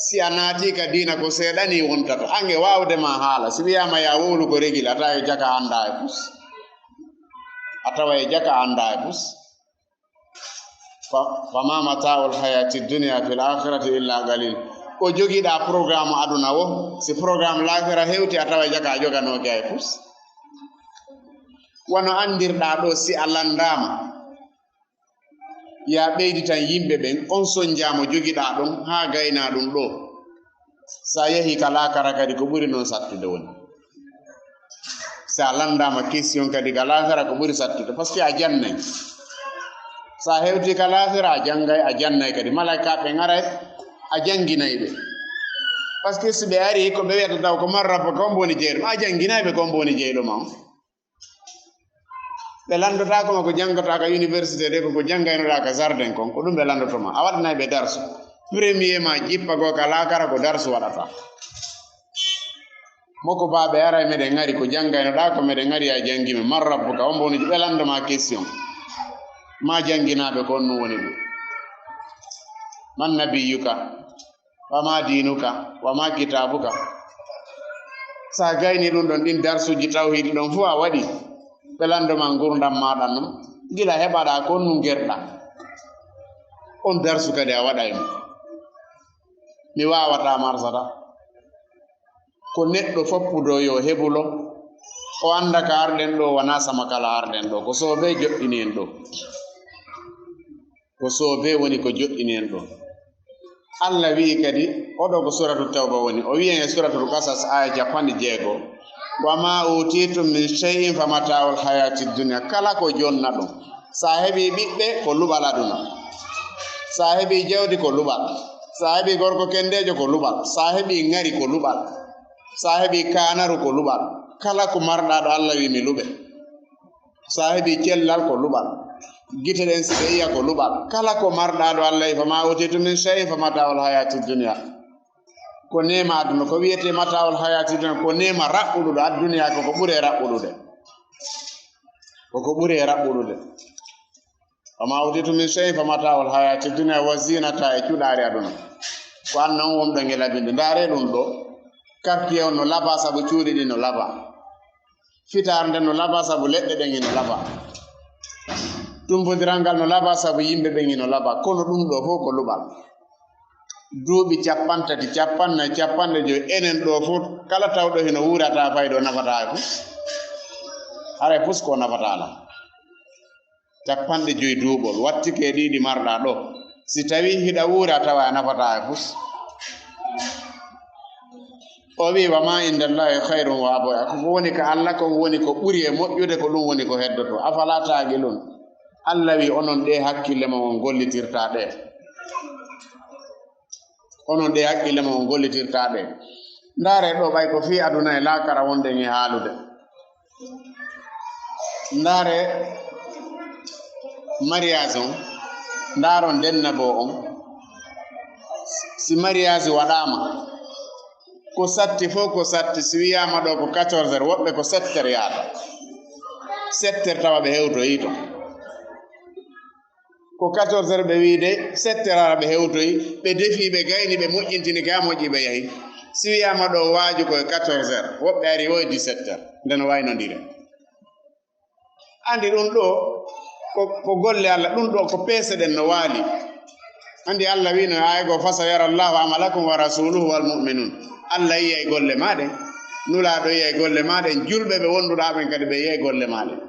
si a naati ka diina ko seeɗani wontata ange wawde ma haala si wiyama ya wowlu ko regil a tawa e jaka anda e fus fama mata'ul hayati dunya fil akhirati illa qalil ko jogiɗa programme aduna o si programme l'akhira hewti a tawa jaka a joganoke e fus wono andirɗa ɗo si a landama ya ɓeydi tan yimɓe ɓen on sonjamo jogiɗa ɗon ha gayna ɗum ɗo sa yehi ka lakara kadi ko ɓuri noon sattude woni sa landama question kadi ka lakara ko ɓuri sattude par ce que a jannay sa hewti ka lakara a jangay a jannay kadi malaika ɓe garay a janginay ɓe par ce que so ɓe ari ko ɓe wiyata taw ko man rabba ko mboni jeyɗo a janginayɓe ko mboni jeyɗo ma ɓe landotako ko jangata ka université de ko jangaynoɗa ka jardin kon ko ɗum ɓe landotoma a waɗanay ɓe darsu premier ma jippa go ka lakara ko darsu waɗata moko baɓe ara meɗen ngari ko jangaynoɗa ko meɗen ngari a jangimi man rabbuka on mboni ɓe landoma question ma janginaɓe ko on no woni ɗum man nabiyuka wama dinuka wama kitabuka sa gayni ɗum ɗon ɗin darsuji tawhidi ɗon fu a waɗi ɓelandoma gurdam maɗa non gila heɓaɗa ko nu gerɗa on darsu kadi a waɗaymo mi wawata marsata ko neɗɗo foppudo yo heɓulo o anda ka arɗen ɗo wana sama kala arɗen ɗo ko soobe joɗɗini en ɗo ko soobe woni ko joɗɗini en ɗo Allah wi kadi oɗo ko suratul tawba woni o wi en suratul qasas aya 60 wa ma utitum min shay'in famata'ul hayatid dunya kala ko jonna ɗum sa heɓi ɓiɓɓe ko luɓal aduna sa heɓi jawdi ko luɓal sa heɓi gorko kendejo ko luɓal sa heɓi ngari ko luɓal sa heɓi kanaru ko luɓal kala ko marɗa ɗo Allah wi mi luɓe sa heɓi cellal ko luɓal gite ɗen siɓe iya ko luɓal kala ko marɗa ɗo Allah wi fama utitum min shay'in famata'ul hayatid dunya ko nema aduna ko wiyete mata'ul hayatid dunya ko nema raɓɓuɗuɗo adduniya koko ɓuure raɓɓuɗude koko ɓuure raɓɓuɗude wama utitum min shay'in famata'ul hayatid dunya wa zinata e cuɗari aduna ko annan wonɗo nge labinde ndaare ɗum ɗo kartiye on no laba sabu cuuɗi ɗi no laba fitar nden no laba sabu leɗɗe ɗen ino laba tumpodiral ngal no laba sabu yimɓe ɓen ino laba kono ɗum ɗo fof ko luɓal duuɓi 50 50 50 enen ɗo fof kala tawɗo hino wurata fayɗo nafata ko haray pus ko nafatala 50 duuɓol wattike ɗiɗi marɗa ɗo si tawi hiɗa wuura tawa nafata pus o wi wa ma indallahi khairun wa abqa ko woni ka Allah ko woni ko ɓuri e moƴƴude ko ɗum woni ko heddoto afala taqilun Allah wi onon ɗe hakkille ma on gollitirta ɗe onon ɗe hakkille ma on gollitirta ɗe ndaare ɗo ɓay ko fi aduna e laakara wonɗen e haalude ndaare mariage on ndaaron dennabo on si mariage waɗama ko satti fof ko satti si wiyama ɗo ko 14 heures woɓɓe ko 7 heures yaata 7 heures tawa ɓe hewtoyi to ko 14 heures ɓe wi de 7 heures ara ɓe hewtoyi ɓe defi ɓe gayni ɓe moƴƴintini ka moƴƴi ɓe yahi si wiyama ɗo waaju koye 14 heures woɓɓe ari woye 17 heures nden waynodire andi ɗum ɗo ko golle Allah ɗum ɗo ko peese ɗen no waali andi Allah wino aygo fasa yara Allahu amalakum wa rasuluhu wal mu'minun Allah yiyay golle maɗen nulaɗo yiyay golle maɗen julɓe ɓe wonduɗa ɓen kadi ɓe yiyay golle maɗen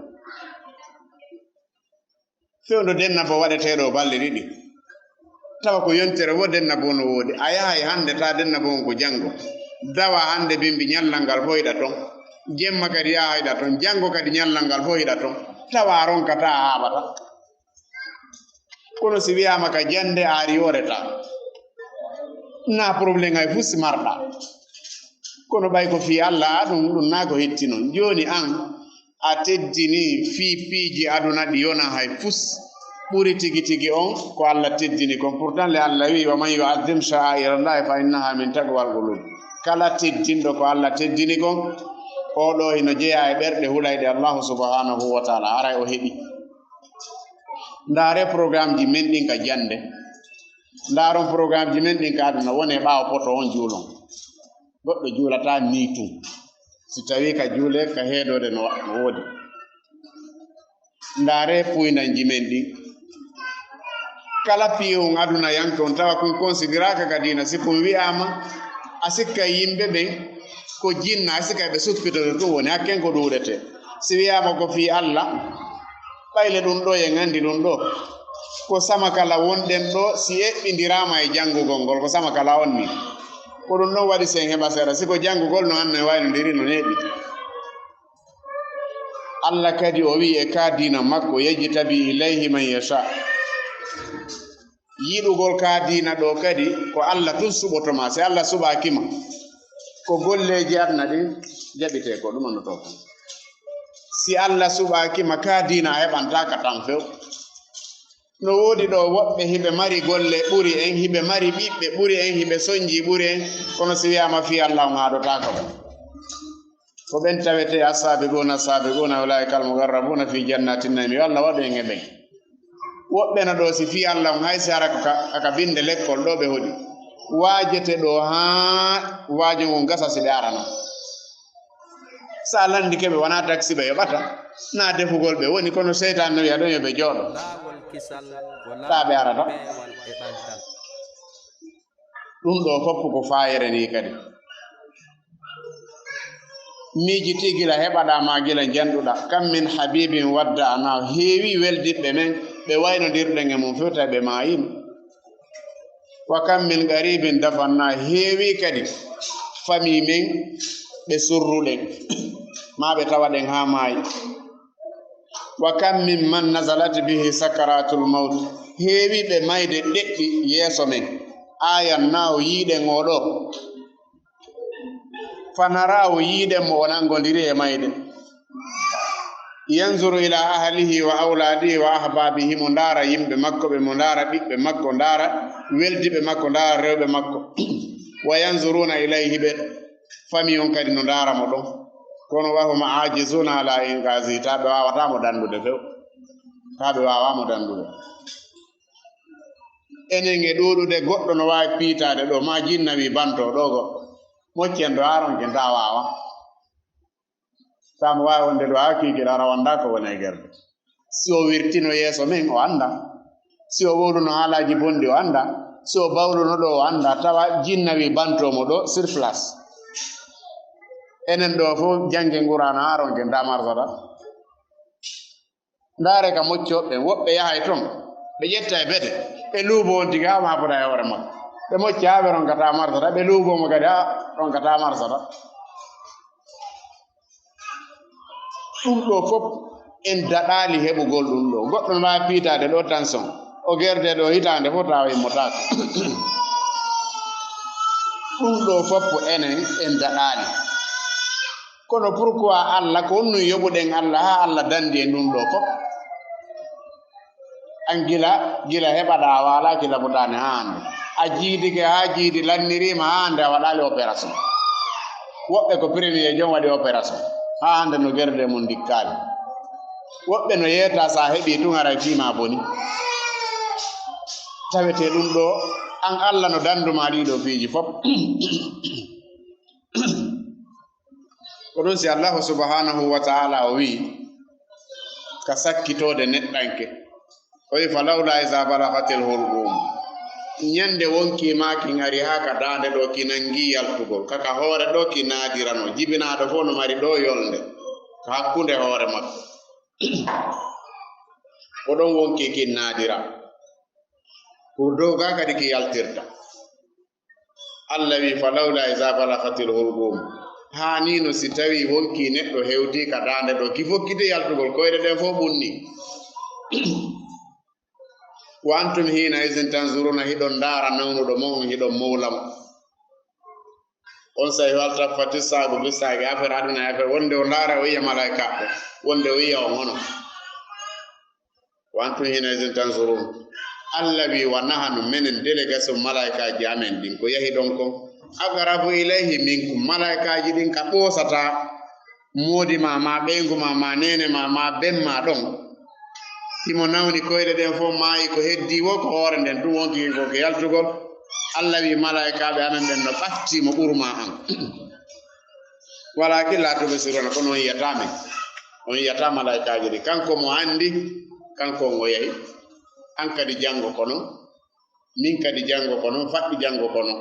fewdo denna bo waɗeteɗo balɗe ɗiɗi tawa ko yontere wo denna bo no woodi a yahay hande ta denna bo on ko janngo dawa hande bimbi ñallal ngal fo hiɗa ton jemma kadi yaha hiɗa ton janngo kadi ñallal ngal fo hiɗa ton tawa ronkata a haɓata kono si wiyama ka jande aari yoreta na probléme ay fusi marɗa kono ɓay ko fi Allah ɗum na ko hetti noon joni an a teddini fiiji aduna ɗi yona hay fus ɓuri tigi tigi on ko Allah teddini kon pourtant le Allah wi wa man yu'azzim sha'airallahi fa innaha min taqwal qulub kala teddinɗo ko Allah teddini kon oɗo hino jeeya e ɓerɗe hulayɗe Allahu subhanahu wa ta'ala aray o heɓi ndaare programme ji men ɗin ka jande ndaaron programme ji men ɗin ka aduna woni e ɓaawo poto on juulon goɗɗo juulata ni tum si tawi ka juule ka heedode no woodi ndaare puynanji men ɗin kala piyun aduna yanke on tawa kon considiraka ka dina si kon wiyama a sikka yimɓe ɓen ko jinna a sikka ɓe suppitoto ɗum woni hakken ko ɗuuɗete si wiyama ko fi Allah ɓayle ɗum ɗo e ngandi ɗum ɗo ko sama kala wonɗen ɗo si eɓɓindirama e janngugol ngol ko sama kala on ni ko ɗum ɗon waɗi sen heɓa seeɗa siko janngugol no anno e waynodiri no neeɓi Allah kadi o wi e ka dina makko yejjitabi ilayhi man yasha yiɗugol ka dina ɗo kadi ko Allah tun suɓotoma si Allah suɓakima ko golleji aduna ɗin jaɓite ko ɗum annoto tan si Allah suɓakima ka dina a heɓantaka tan few no woodi ɗo woɓɓe hiɓe mari golle ɓuri en hiɓe mari ɓiɓɓe ɓuri en hiɓe soñji ɓuri en kono si wiyama fi Allah on haɗotaka ko ɓen tawete assabiquna ulaika almugarrabuna fi jannatin naimi yo Allah waɗu en e ɓen woɓɓe na ɗo si fi Allah hay sara aka binde lekkol ɗo ɓe hoɗi waajete ɗo haa waajo ngon gasa si ɓe arana sa landi keɓe wona taxi ɓe yoɓata na defugol ɓe woni kono seytan no wiya ɗon yo ɓe jooɗo ta ɓe arata ɗum ɗo fof ko fayere ni kadi miji tigila heɓaɗama gila janɗuɗa kam min habibin wadda ana heewi weldiɓɓe men ɓe waynodirɗen e mum fewta ɓe mayino wa kam min garibin dafanna heewi kadi fami men ɓe surruɗen ma ɓe tawaɗen ha maayi wa kam min man nazalat bihi sakaratul maut heewi ɓe mayde ɗeɗɗi yeeso men ayan na o yiiɗen oɗo fanara o yiiɗen mo o nangodiri e mayde yanzuru ila ahlihi wa auladihi wa ahbabihi mo ndaara yimɓe makko ɓe mo ndaara ɓiɓɓe makko ndaara weldiɓe makko ndaara rewɓe makko wa yanzuruna ilayhi ɓe fami on kadi no ndaara mo ɗon kono wahuma ajizuna ala inqasi taɓe wawatamo dandude few taɓe wawamo dandude enen e ɗuɗude goɗɗo no wawi piitade ɗo ma jinna wi banto ɗo goɗɗo moccen ɗo aronke nda wawa tamo wawi wonde ɗo ha kikiɗo ara wanda ko woni e guerde si o wirtino yeeso men o anda si o wowluno haalaji bonɗi o anda si o bawluno ɗo o anda tawa jinna wi bantomo ɗo sur place enen ɗo fof jange ngurano aronke ndamarsata ndaare ka moccoɓe woɓɓe yahay toon ɓe ƴetta e bete ɓe luubo on tiga ma poda e hoore makko ɓe mocci ha ɓe ronkata marsata ɓe luubomo kadi ha ronkata marsata ɗum ɗo fof en daɗali heɓugol ɗum ɗo goɗɗo no wawi piitade ɗo tension o gerde ɗo hitande fof tawa immotaka ɗum ɗo fof enen en daɗali kono pourquoi Allah ko honno yoɓuɗen Allah ha Allah dandi en ɗum ɗo fof an gila heɓaɗa wala gila botane ha hande a jiidike ha jiidi lannirima ha hande a waɗali opération woɓɓe ko premier jom waɗi opération ha hande no gerde mum dikkali woɓɓe no yeeta sa heɓi tun ara fima boni tawete ɗum ɗo an Allah no danduma ɗiɗo piiji fof ko ɗum si Allahu subhanahu wa ta'ala o wi ka sakkitode neɗɗanke o wi falawla iza balagatil hulqum ñande wonki maki ngari ha ka dande ɗo ki nangi yaltugol kaka hoore ɗo ki naadirano jibinaɗo fof no mari ɗo yolnde ko hakkunde hoore makko ko ɗon wonki ki naadira ko dow ga kadi ki yaltirta Allah wi falawla iza balagatil hulqum hanino si tawi wonki neɗɗo hewti ka dande ɗo ki fokkite yaltugol koyɗe ɗen fof ɓunni wa antum hina isin tanzuruna hiɗon ndaara nawnuɗo mon hiɗon mawlamo on sawi waltaffati saabu bissaagi affaire aduna affaire wonde o ndaara o yiya malaika ɓe wonde o yiya on hono wa antum hina isin tanzuruna Allah wi wa nahanu menen délégation malaikaji amen ɗin ko yahi ɗon kon aqrabu ilayhi minkum malaikaji ɗin ka ɓoosata moodi ma ɓeygu ma nene ma bemma ɗon himo nawni koyɗe ɗen fof maayi ko heddi wo ko hoore nden ɗum wonki ko ko yaltugol Allah wi malaikaɓe amen ɓen no ɓattimo ɓurma an walakin la tubsiruna kono on yiyatamen on yiyata malaikaji ɗi kanko mo andi kanko on o yahi an kadi jango kono min kadi jango kono faɗɗi jango kono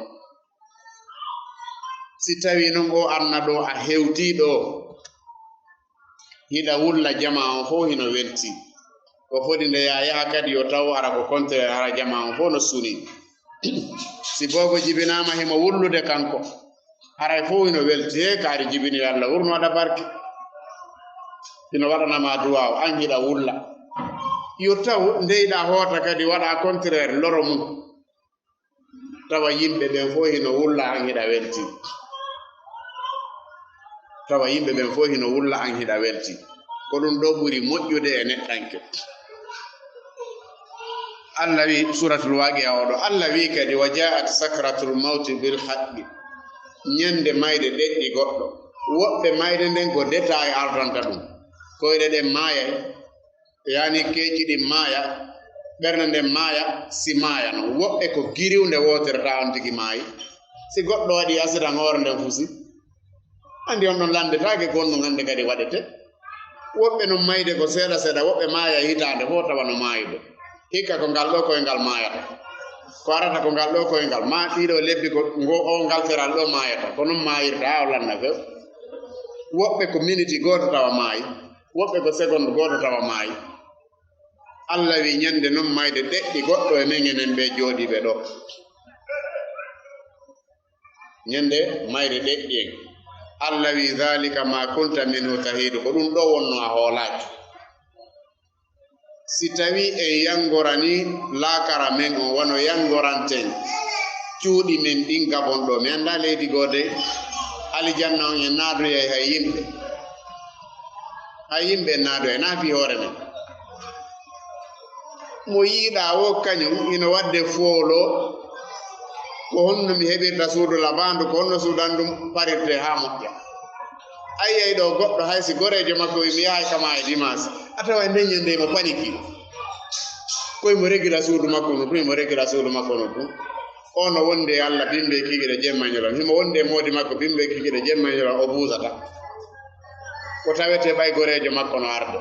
si tawi noon o anna ɗo a hewti ɗo hiɗa wulla jama on fof hino welti ko foti nde yaha kadi yo taw ara ko contraire hara jama on fof no suni si bogo jibinama himo wullude kanko haray fof hino welti he kaari jibini Allah wurno waɗa barke hino waɗanama duwa o an hiɗa wulla yo taw ndeyɗa hoota kadi waɗa contraire loro mum tawa yimɓe ɓen fof hino wulla an hiɗa welti tawa yimɓe ɓen fof hino wulla an hiɗa welti ko ɗum ɗo ɓuri moƴƴude e neɗɗanke Allah wi suratul waqi'a oɗo Allah wi kadi wa ja'at sakratul mauti bil haqqi ñande mayde ɗeɗɗi goɗɗo woɓɓe mayde nden ko détail ardanta ɗum koyɗe ɗen maayay yani keeci ɗin maaya ɓernde nde maaya si maaya non woɓɓe ko giriwnde wotirta on tigi maayi si goɗɗo waɗi accident hoore nden fusi andi on ɗon landetake gonɗum hannde kadi waɗete woɓɓe non mayde ko seeɗa seeɗa woɓɓe maaya hitande fof tawa no maayiɗo hikka ko ngal ɗo koyngal maayata ko arata ko ngal ɗo koyngal ma ɗiɗo lebbi ko o ngal feral ɗo maayata ko non maayirta ha o lanna few woɓɓe ko miniti goto tawa maayi woɓɓe ko seconde goto tawa maayi Allah wi ñande non mayde ɗeɗɗi goɗɗo e men enen ɓe jooɗiɓe ɗo ñande mayde ɗeɗɗi en Allah wi dhalika ma kunta minhu tahidu ko ɗum ɗo wonno a hoolaki si tawi en yangorani laakara men on wono yangoranten cuuɗi men ɗin gabon ɗo mi anda leydi gode alijanna on en naadoyay hay yimɓe naadoya na fi hoore men mo yiiɗa wo kañum ina wadde foolo ko honno mi heɓirta suudu labandu ko honno suudandum parirte ha moƴƴa ayyay ɗo goɗɗo haysi gorejo makko mi yahay kama e dimanche a tawa ndeññande mo paniki koye mo regila suudu makko no ɗum mo regila suudu makko no ɗum o no wonde Allah bimɓe kikiɗe jemmañolon himo wonde moodi makko bimɓe kikiɗe jemmañolon o buusata ko tawete ɓay gorejo makko no arde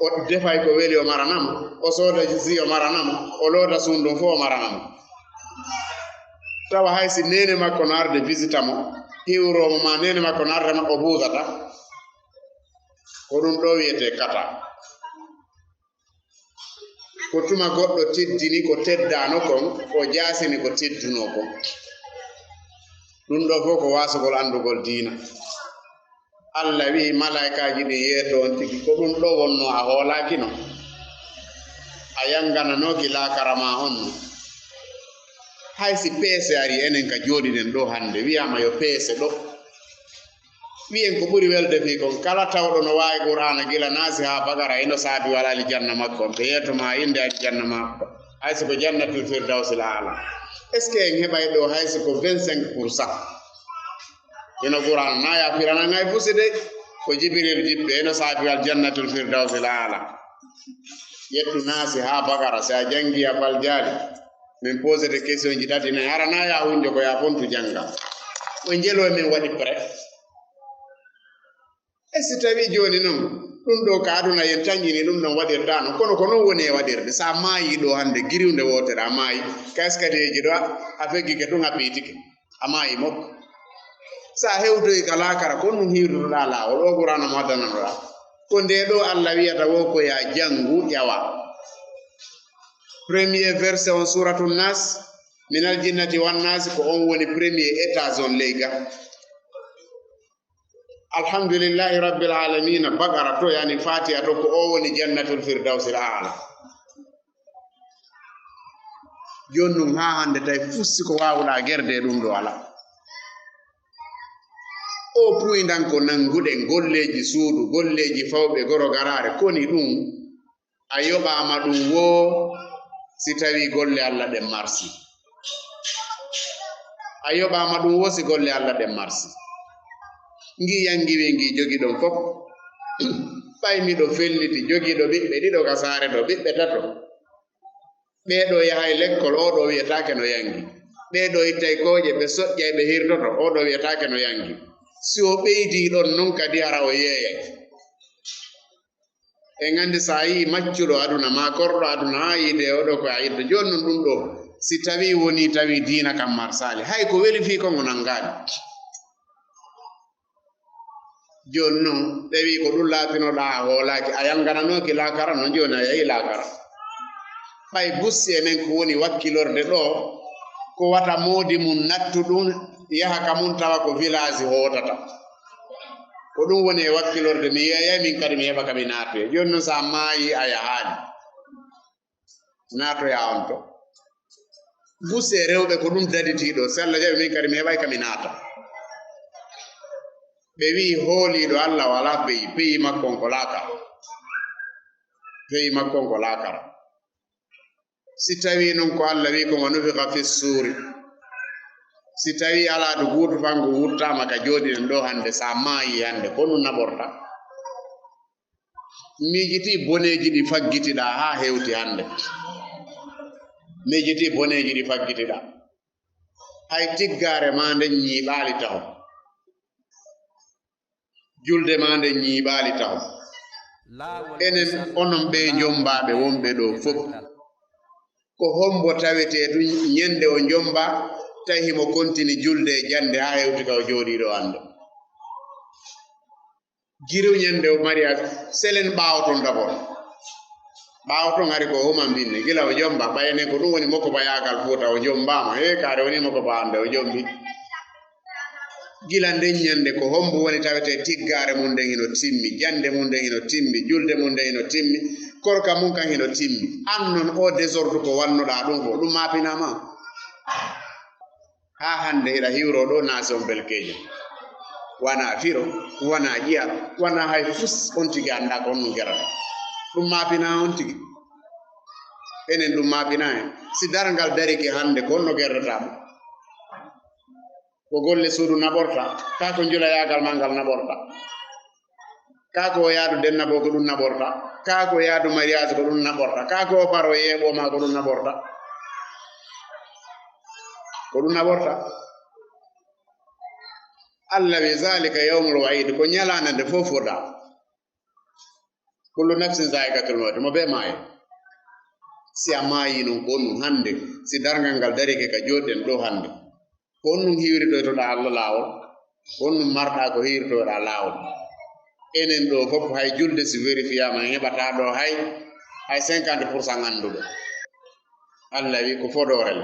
o defay ko weli o maranamo o sooda si o maranamo o loota suundum fof o maranamo tawa haysi nene makko no arde visita mo hiwromo ma nene makko no arde ma o buusata ko ɗum ɗo wiyete kata ko tuma goɗɗo teddini ko teddano kon o jaasini ko tedduno kon ɗum ɗo fof ko wasugol andugol diina Allah wi malaikaji ɗi yeeto on tigi ko ɗum ɗo wonno a hoolaki no a yangananoki laakara ma on no haysi peese ari enen ka jooɗiɗen ɗo hande wiyama yo peese ɗo wiyen ko ɓuri welde fi kon kala tawɗo no wawi qur'ana gila naasi ha bagara ino saabi wala aljanna makko on to yeetoma inde aljanna makko haysi ko jannatul firdausil ala est ce que en heɓay ɗo haysi ko 25% ino qur'ana na yafirana ngay fusi de ko jibril jippe ino saabi aljannatul firdausil ala yettu naasi ha bagara sa jangi a fal jaali min posete question ji tati nayi hara na ya hunjo ko ya fontu janga o jelo min waɗi pré e si tawi joni noon ɗum ɗo ka aduna yen tañƴini ɗum ɗon waɗirtano kono ko non woni e waɗirde sa maayi ɗo hande giriwde wotere a maayi kaskadeji ɗo a feggike ɗum a piitike a maayi mokko sa hewtoyi ka laakara ko ɗum hiwtotoɗa laawol o qur'ana mo addananoɗa ko nde ɗo Allah wiyata wo ko ya jangu ƴawa premier verset on suratul nas minal jinnati wan nas ko on woni premier étage on leyga alhamdulillahi rabbil alamin bagara to yani fatiha to ko o woni jannatul firdausil a'la jonnum ha hande tay fussi ko wawuɗa gerde ɗum ɗo ala o puydan ko nanguɗen golleji suudu golleji fawɓe goro garare koni ɗum a yoɓama ɗum wo si tawi golle Allah ɗen marsi a yoɓama ɗum wo si golle Allah ɗen marsi ngi yangiwi ngi jogi ɗon fof ɓaymiɗo felliti jogiɗo ɓiɓɓe ɗiɗo ka saare ɗo ɓiɓɓe tato ɓeɗo yahay l'école oɗo wiyetake no yangi ɓeɗo ittay kooƴe ɓe soƴƴay ɓe hirtoto oɗo wiyetake no yangi si o ɓeydi ɗon non kadi hara o yeeyay en andi sa yi maccuɗo aduna ma korɗo aduna ha yide oɗo ko a yidde joni non ɗum ɗo si tawi woni tawi diina kam marsali hay ko weli fi kon o nangani joni noon ɗewi ko ɗum laatinoɗa a hoolaki a yangananoki laakara no joni a yahi laakara ɓay bussi e men ko woni wakkilorde ɗo ko wata moodi mum nattu ɗum yaha ka mum tawa ko village hootata ko ɗum woni e wakkilorde mi yeeyay min kadi mi heɓa kami naatoye joni noon sa maayi a yahaani naatoya on to bussi e rewɓe ko ɗum daditiɗo so Allah jaɓi min kadi mi heɓay kami naata ɓe wi hooliɗo Allah wala peyi makkon ko laakara peyi makkon ko laakara si tawi noon ko Allah wi ko wa nufika fi suuri si tawi ala to guutu fango wurtama ka jooɗinen ɗo hande sa maayi hande ko ɗum naɓorta miijiti boneji ɗi faggitiɗa ha hewti hande miijiti boneji ɗi faggitiɗa hay tiggare ma nde ñiiɓaali taw julde ma nde ñiiɓaali taw enen onon ɓe jombaɓe wonɓe ɗo fof ko hombo tawete ɗum ñande o jomba tawi mo kontini julde e jande ha hewti ka o jooɗiɗo ande jiru ñande o mariage selen ɓawoton d'abord ɓawoton ari ko huma mbinne gila o jomba ɓayene ko ɗum woni moko bayagal fota o jombama he kare woni moko ba ande o jombi gila nden ñande ko hombo woni tawete tiggare mum nden hino timmi jande mum nden hino timmi julde mum nden hino timmi korka mum kan hino timmi an non o désordre ko wannoɗa ɗum ko ɗum mapinama ha hande hiɗa hiwro ɗo naasi on belkeje wana firo wana ƴiya wana hay fus on tigi anda ko on ɗum gerata ɗum mapina on tigi enen ɗum mapina en si dargal dariki hande ko onno gerratamo ko golle suudu naɓorta ka ko julayagal ma ngal naɓorta ka ko yaadu denna bo ko ɗum naɓorta ka ko yaadu mariage ko ɗum naɓorta ka ko paro yeeɓoma ko ɗum naɓorta ko ɗum naɓorta Allah wi zalika yawmul wa'id ko ñalande nde fof foda kullu nafsin za'iqatul maut mo be maayi si a maayi non ko ɗum hande si dargal ngal darike ka joɗɗen ɗo hande ko on ɗum hiwritoytoɗa Allah laawol ko on ɗum marɗa ko hiwritoɗa laawol enen ɗo fof hay julde si vérifiama heɓata ɗo hay 50% anduɗo Allah wi ko fodorel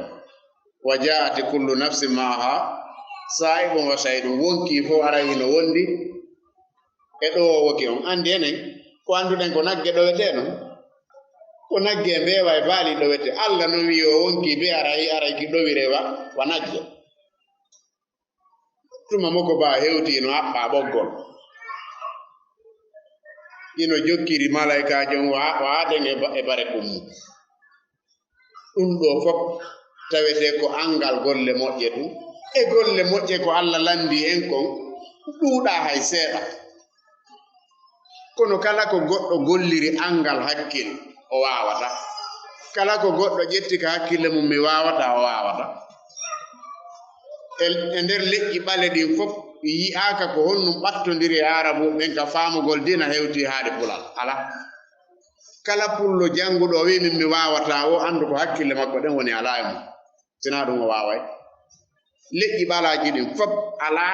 wa ja'ati kullu nafsin ma'aha sa'ibun wa shahidun wonki fo ara hino wondi e ɗo woki on andi enen ko anduɗen ko nagge ɗoweteno ko nagge mbewa e baali ɗowete Allah no wi o wonki be aray ki ɗowirewa wa nagge tuma moko ba hewti no haɓɓa ɓoggol ino jokkiri malaikajo waaden e bare kummu ɗum ɗo fof tawete ko angal golle moƴƴe ɗum e golle moƴƴe ko Allah landi en kon ɗuuɗa hay seeɗa kono kala ko goɗɗo golliri angal hakkil o wawata kala ko goɗɗo ƴetti ka hakkille mum mi wawata o wawata e nder leƴƴi ɓale ɗin fof yi'aka ko honnum ɓattodiri e arabu ɓen ka famugol dina hewti haade pulal ala kala pullo janguɗo o wi min mi wawata o andu ko hakkille makko ɗen woni ala e mum sina ɗum o waway leƴƴi ɓalaji ɗin fof ala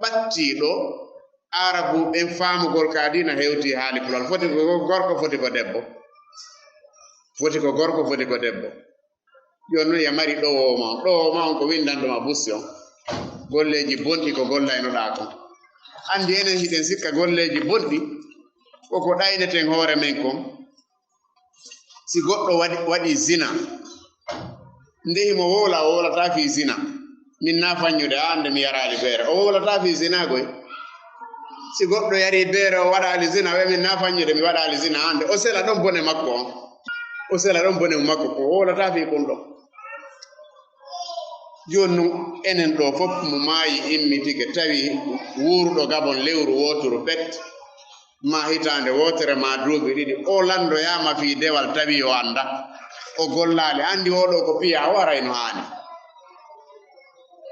ɓattiɗo arabu ɓen famugol ka dina hewti haali pulal foti ko gorko foti ko debbo foti ko gorko foti ko debbo joni noon ya mari ɗowoma on ko windanɗoma bussi on golleji bonɗi ko gollaynoɗa kon andi enen hiɗen sikka golleji bonɗi koko ɗayneten hoore men kon si goɗɗo waɗi zina ndehimo wowla o wowlata fi zina min na faññude ande mi yarali beere o wowlata fi zina goy si goɗɗo yari beere o waɗali zina wi min na faññude mi waɗali zina ande o sela ɗon bone makko on o sela ɗon bone makko ko wowlata fi kon ɗo joni non enen ɗo fof mo maayi immitike tawi wuurɗo gabon lewru woturu pet ma hitande wotere ma duuɓi ɗiɗi o landoyama fi dewal tawi o anda o gollali andi oɗo ko piya o warayno haani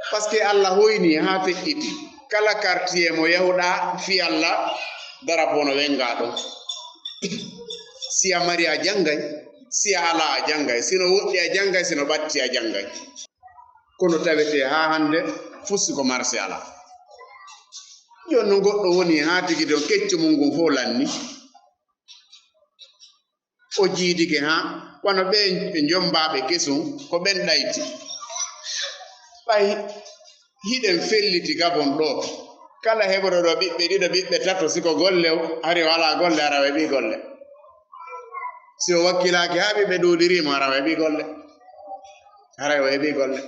par ce que Allah hoyni ha feƴƴiti kala quartier mo yahuɗa fi Allah darapono wenga ɗon si a mari a janggay si a ala a janggay sino woɗɗi a janggay sino ɓatti a janggay kono tawete ha hande fusi ko marché ala joni no goɗɗo woni ha tigi don kecco mum ngun fo lanni o jiidike ha wano ɓe jombaɓe kesum ko ɓen ɗayti ɓay hiɗen felliti gabon ɗo kala heɓoɗo ɗo ɓiɓɓe ɗiɗo ɓiɓɓe tato siko golle hari wala golle ara weɓi golle si o wakkilaki ha ɓiɓɓe ɗuɗirimo ara weɓi golle haray o heɓi golle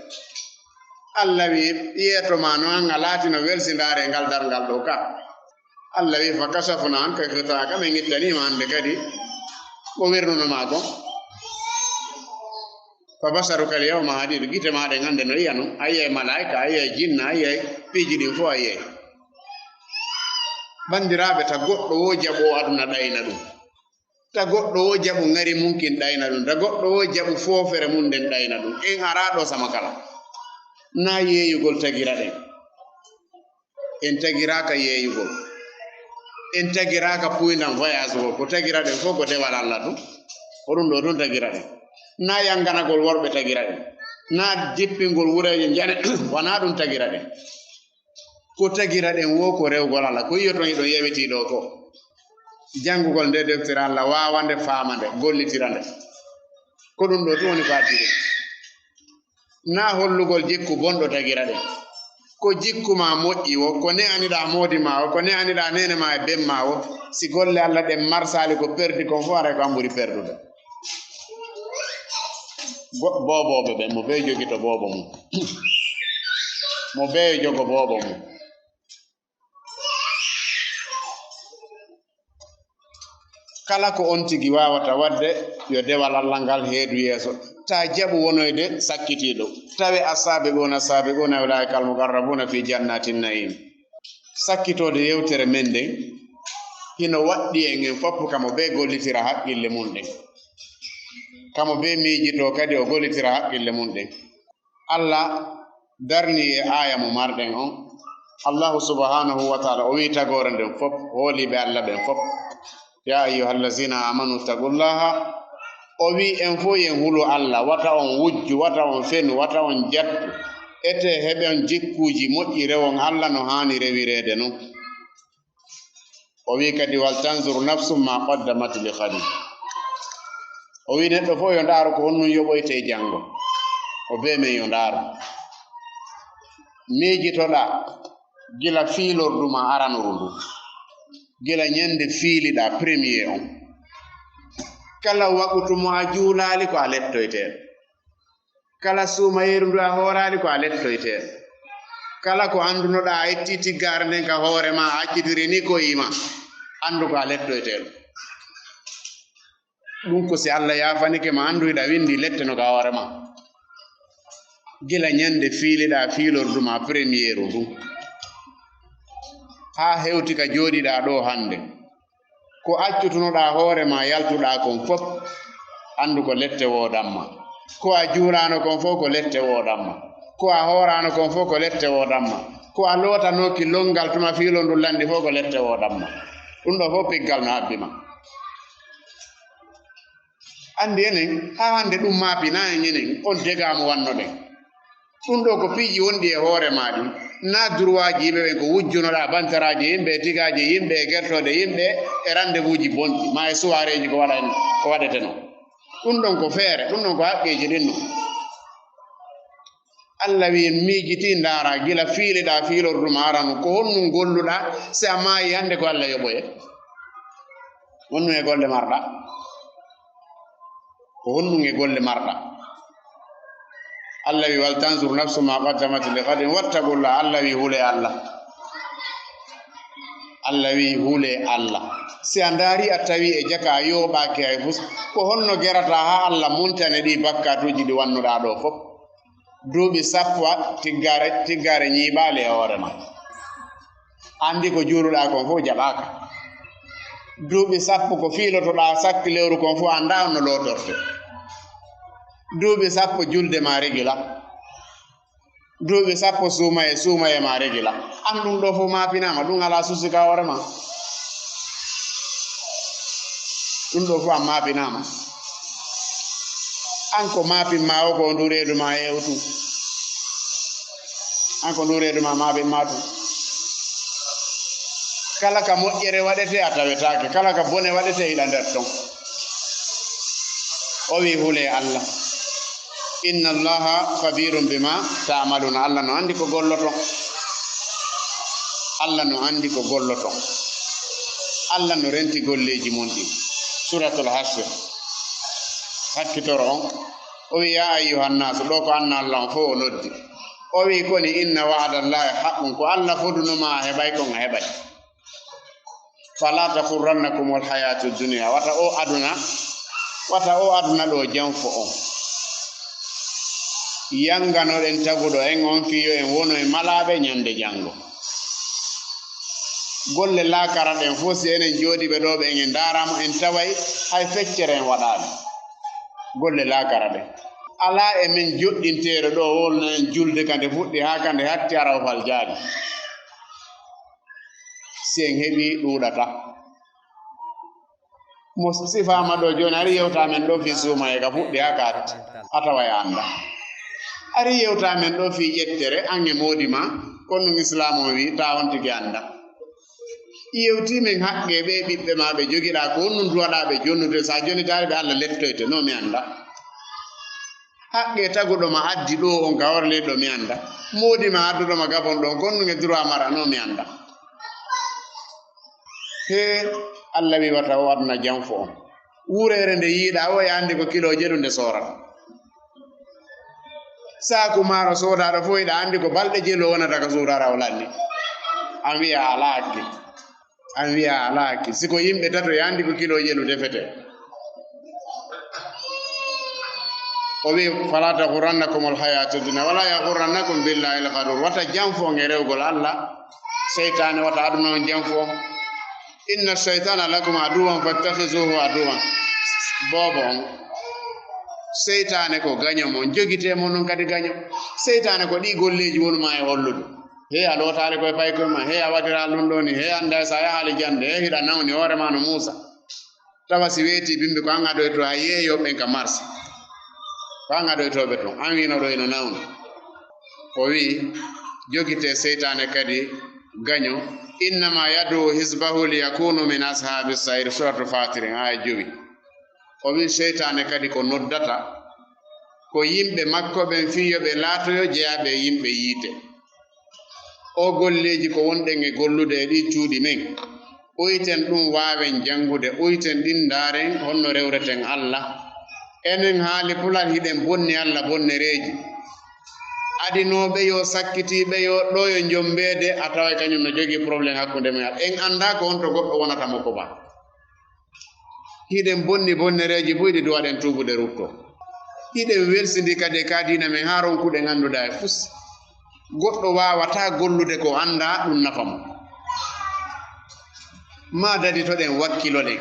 Allah wi ƴeetoma no an a laatino welsindare ngal darngal ɗo ka Allah wi fa kasafna anka ghitaka min ittanima hande kadi ko wernunoma kon fa basaruka al yawma hadid gite maɗe hande no yiya no a yiyay malaika a yiyay jinna a yiyay piiji ɗin fo a yiyay bandiraɓe ta goɗɗo wo jaɓo aduna ɗayna ɗum ta goɗɗo o jaɓu ngari munkin ɗayna ɗum ta goɗɗo o jaɓu foofere mum nden ɗayna ɗum en araɗo sama kala na yeeyugol tagira ɗen en tagiraka yeeyugol en tagiraka puynan voyage go ko tagira ɗen fof ko dewal Allah ɗum ko ɗum ɗo ɗum tagira ɗen na yanganagol worɓe tagira ɗen na jippingol wureje jane wona ɗum tagira ɗen ko tagira ɗen wo ko rewgol Allah ko yiyoton iɗo yewiti ɗo ko jangugol nde deftere Allah wawande famande gollitirande ko ɗum ɗo ɗum woni fatire na hollugol jikku bonɗo tagira ɗen ko jikku ma moƴƴi wo ko ne aniɗa moodi ma wo ko ne aniɗa nene ma e ben ma wo si golle Allah ɗen marsali ko perdi kon fo ara ko an ɓuri perdude boboɓe ɓe mo ɓe jogi to bobo mum mo ɓe jogo bobo mum kala ko on tigi wawata wadde yo dewal Allah ngal heedu yeeso ta jaɓu wonoyde sakkitiɗo tawe asabiquna ulaika almuqarrabuna fi jannatin naim sakkitode yewtere men nden hino waɗɗi en foppu kamo ɓe gollitira haqqille mum ɗen kamo ɓe miijito kadi o gollitira haqqille mum ɗen Allah darni e aya mo marɗen on Allahu subhanahu wa taala o wi tagore nden fop hooliɓe Allah ɓen fop ya ayyuhallazina amanu taqullaha o wi en fo yen hulo Allah wata on wujju wata on fenu wata on jattu ete heɓen jikkuji moƴƴi rewon Allah no hani rewirede non o wi kadi wal tanzur nafsum ma qaddamat li khadi o wi neɗɗo fo yo ndaaru ko honnum yoɓoyte janngo o be men yo ndaaru miijitoɗa gila fiilorɗuma aranoru ndu gila ñande fiiliɗa premier on kala waɓutumo a juulaali ko a lettoyteɗo kala suumayeru ndu a hoorali ko a lettoyteɗo kala ko anndunoɗa a itti tiggare nden ka hoore ma a accitiri ni ko yima anndu ko a lettoyteɗo ɗum ko si Allah yafanike ma annduyiɗa windi letteno ka hoore ma gila ñande fiiliɗa fiilorduma premiére ndum ha hewti ka jooɗiɗa ɗo hande ko accutunoɗa hoore ma yaltuɗa kon fof andu ko lette wodanma ko a juulano kon fof ko lette wodanma ko a hoorano kon fof ko lette wodanma ko a lotanoki longal tuma fiilo ndu landi fof ko lette wodanma ɗum ɗo fof piggal no habbima andi enen ha hande ɗum maapina en enen on degamo wannoɗen ɗum ɗo ko piiji wondi e hoore maɗi na droit ji yimɓe ɓen ko wujjunoɗa bantaraji yimɓe tigaji yimɓe e gertode yimɓe e rendez-vous ji bonɗi ma e soirée ji ko waɗete no ɗum ɗon ko feere ɗum ɗon ko haqqeji ɗin no Allah wi miijiti ndaara gila fiiliɗa fiilorduma aranu ko honnum golluɗa si a maayi hande ko Allah yoɓoye honnum e golle marɗa ko honnum e golle marɗa Allah wi wal tanzur nafsu ma qaddamat li ghadin wattaqullah Allah wi hule Allah Allah wi hule Allah si a ndaari a tawi e jaka a yoɓaki hay fus ko honno gerata ha Allah muntane ɗi bakkatuji ɗi wannuɗa ɗo fof duuɓi sappo tiggare ñiiɓaali e hoore ma andi ko juuluɗa kon fof jaɓaka duuɓi sappo ko fiilotoɗa sakki lewru kon fof anda no lootorte duuɓi sappo julde ma regila duuɓi sappo suumaye ma regila an ɗum ɗo fof maapinama ɗum ala susi ka hoore ma ɗum ɗo fof an maapinama an ko maapinma o ko ndu reedu ma yewtu an ko ndu reedu ma maapinma tum kala ka moƴƴere waɗete a tawetake kala ka bone waɗete hiɗa nder ton o wi hule Allah inna allaha khabirum bima ta'maluna Allah no andi ko golloton Allah no andi ko golloton Allah no renti golleji mon ɗi suratul hashr hakkitoro on o wi ya ayyuhannasu ɗo ko anna Allah on fof o noddi o wi koni inna wa'dallahi haqqun ko Allah fodunoma a heɓay kon a heɓay fala takhurrannakum alhayatu dunya wata o aduna ɗo janfo on yanganoɗen taguɗo en on fiyo en wono e malaɓe ñande jango golle laakara ɗen fof si enen jooɗiɓe ɗo ɓe en darama en taway hay feccere en waɗaɗo golle laakara ɗen ala e min joɗɗinteere ɗo wolno en julde kande fuɗɗi ha kande hatti arawfal jaali si en heɓi ɗuuɗata mo sifama ɗo joni ari yewtamen ɗo fi suuma e ka fuɗɗi ha ka hatti atawa e anda ari yewtamen ɗo fi ƴettere an e moodi ma kon ɗum islam o wi ta on tigi anda yewtimen haqqe ɓe ɓiɓɓe ma ɓe jogiɗa ko on ɗum duwaɗa ɓe jonnude sa joni tari ɓe Allah leftoyte no mi anda haqqe taguɗoma addi ɗo on ka horle ɗo mi anda moodi ma adduɗoma gabon ɗon kon ɗum e droit mara no mi anda he Allah wi wata o aduna jam fo on wurere nde yiiɗa o e andi ko kilo jeɗu nde sorata saaku maaro sodaɗo fo yiɗa andi ko balɗe jelo wonata ka sudara o lanni an wiya ala hakki siko yimɓe tato e andi ko kilo jelu defete o wi fala tahurannakum alhayatu dunya wala yahurrannakum billahi algarur wata jam fo e rewgol Allah seytane wata aduna on jam fo inna shaytana lakum aduwan fattakhisuhu aduwan bobo on seytane ko gañom on jogitemo noon kadi gañom seytane ko ɗi golleji wonuma e hollude he a lotali koye paykoye ma he a waɗira ɗum ɗo ni he anda sa yahali jande he hiɗa nawni hoorema no Musa tawa si weeti bimbi ko an aɗoyto ha yeeyoɓen ka mars ko an aɗoytoɓe toon an wino ɗo eno nawni o wi jogite seytane kadi gaño innama yadu hisbahu liyakunu min ashabi sair suratu fatirin aya 5 o wi seytane kadi ko noddata ko yimɓe makko ɓen fiyoɓe laatoyo jeyaɓe yimɓe yiite o golleji ko wonɗen e gollude e ɗi cuuɗi men oyten ɗum waawen jangude oyten ɗin ndaren honno rewreten Allah enen haali pulal hiɗen bonni Allah bonnereji adinoɓe yo sakkitiɓe yo ɗo yo jombede a tawa kañum no jogii probléme hakkude men en anda ko on to goɗɗo wonata mo ko ba hiɗen bonni bonnereji boy ɗi duwaɗen tubude rutto hiɗen welsidi kadi ka dina men ha ronkuɗe ganduɗa e fus goɗɗo wawata gollude ko anda ɗum nafamo ma dadi to ɗen wakkiloɗen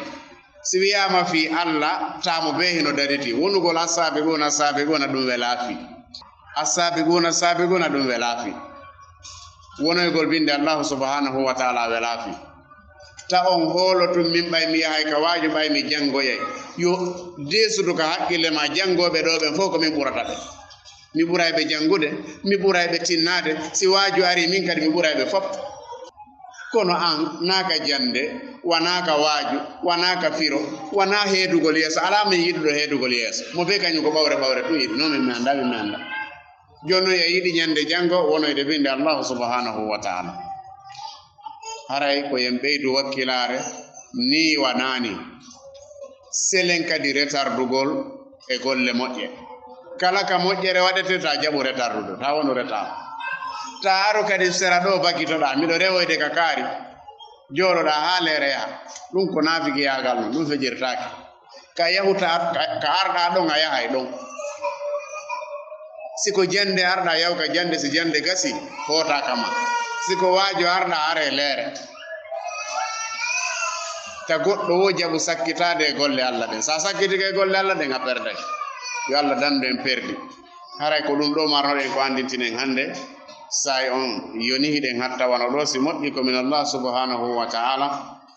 si wiyama fi Allah tamo be hino dariti wonugol asabiquna ɗum welaafi asabiquna ɗum welaafi wonoygol binde Allah subhanahu wa ta'ala welaafi ta on hoolotum min ɓaymi yahay ka waaju ɓaymi janngoyay yo deesudu ka haqqille ma janngoɓe ɗo ɓen fof ko min ɓurata ɓe mi ɓurayɓe janngude mi ɓurayɓe tinnade si waaju ari min kadi mi ɓurayɓe fof kono an naaka jande wanaaka waaju wanaaka firo wana heedugol yeeso ala min yiɗuɗo heedugol yeeso mo be kañum ko ɓawre ɗum yiɗi non min mi anda jonno e yiɗi ñande janngo wonoyde binde Allah subhanahu wa ta'ala haray ko yen ɓeydu wakkilare ni wanani selen kadi retardugol e golle moƴƴe kala ka moƴƴere waɗete ta jaɓu retardudo ta wonu retard ta aro kadi sera ɗo bakitoɗa miɗo rewoyde ka kaari joɗoɗa ha leere yaha ɗum ko naafiki yagal non ɗum fejirtaki ka yahuta ka arɗa ɗon a yahay ɗon siko jande arɗa yaw ka jande si jande gasi hota kama siko waajo arɗa are leere ta goɗɗo wo jaɓu sakkitade e golle Allah ɗen sa sakkitike e golle Allah ɗen a perde yo Allah dandu en perdi haray ko ɗum ɗo marnoɗen ko andintinen hande say on yonihiɗen hatta wano ɗo si moƴƴi ko min Allah subhanahu wa ta'ala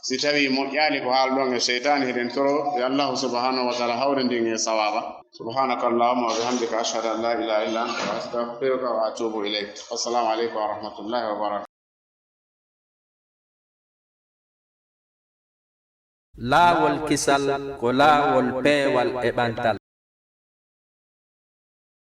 si tawi moƴƴali ko haal ɗon e cheytani heɗen toro yo Allah subhanahu wa ta'ala hawrindin e sawaba subhanaka allahumma wa bihamdika ashhadu an la ilaha illa anta wa astaghfiruka wa atubu ilayk assalamu aleykum wa rahmatullahi wa barakatuh laawol kisal ko laawol peewal e ɓantal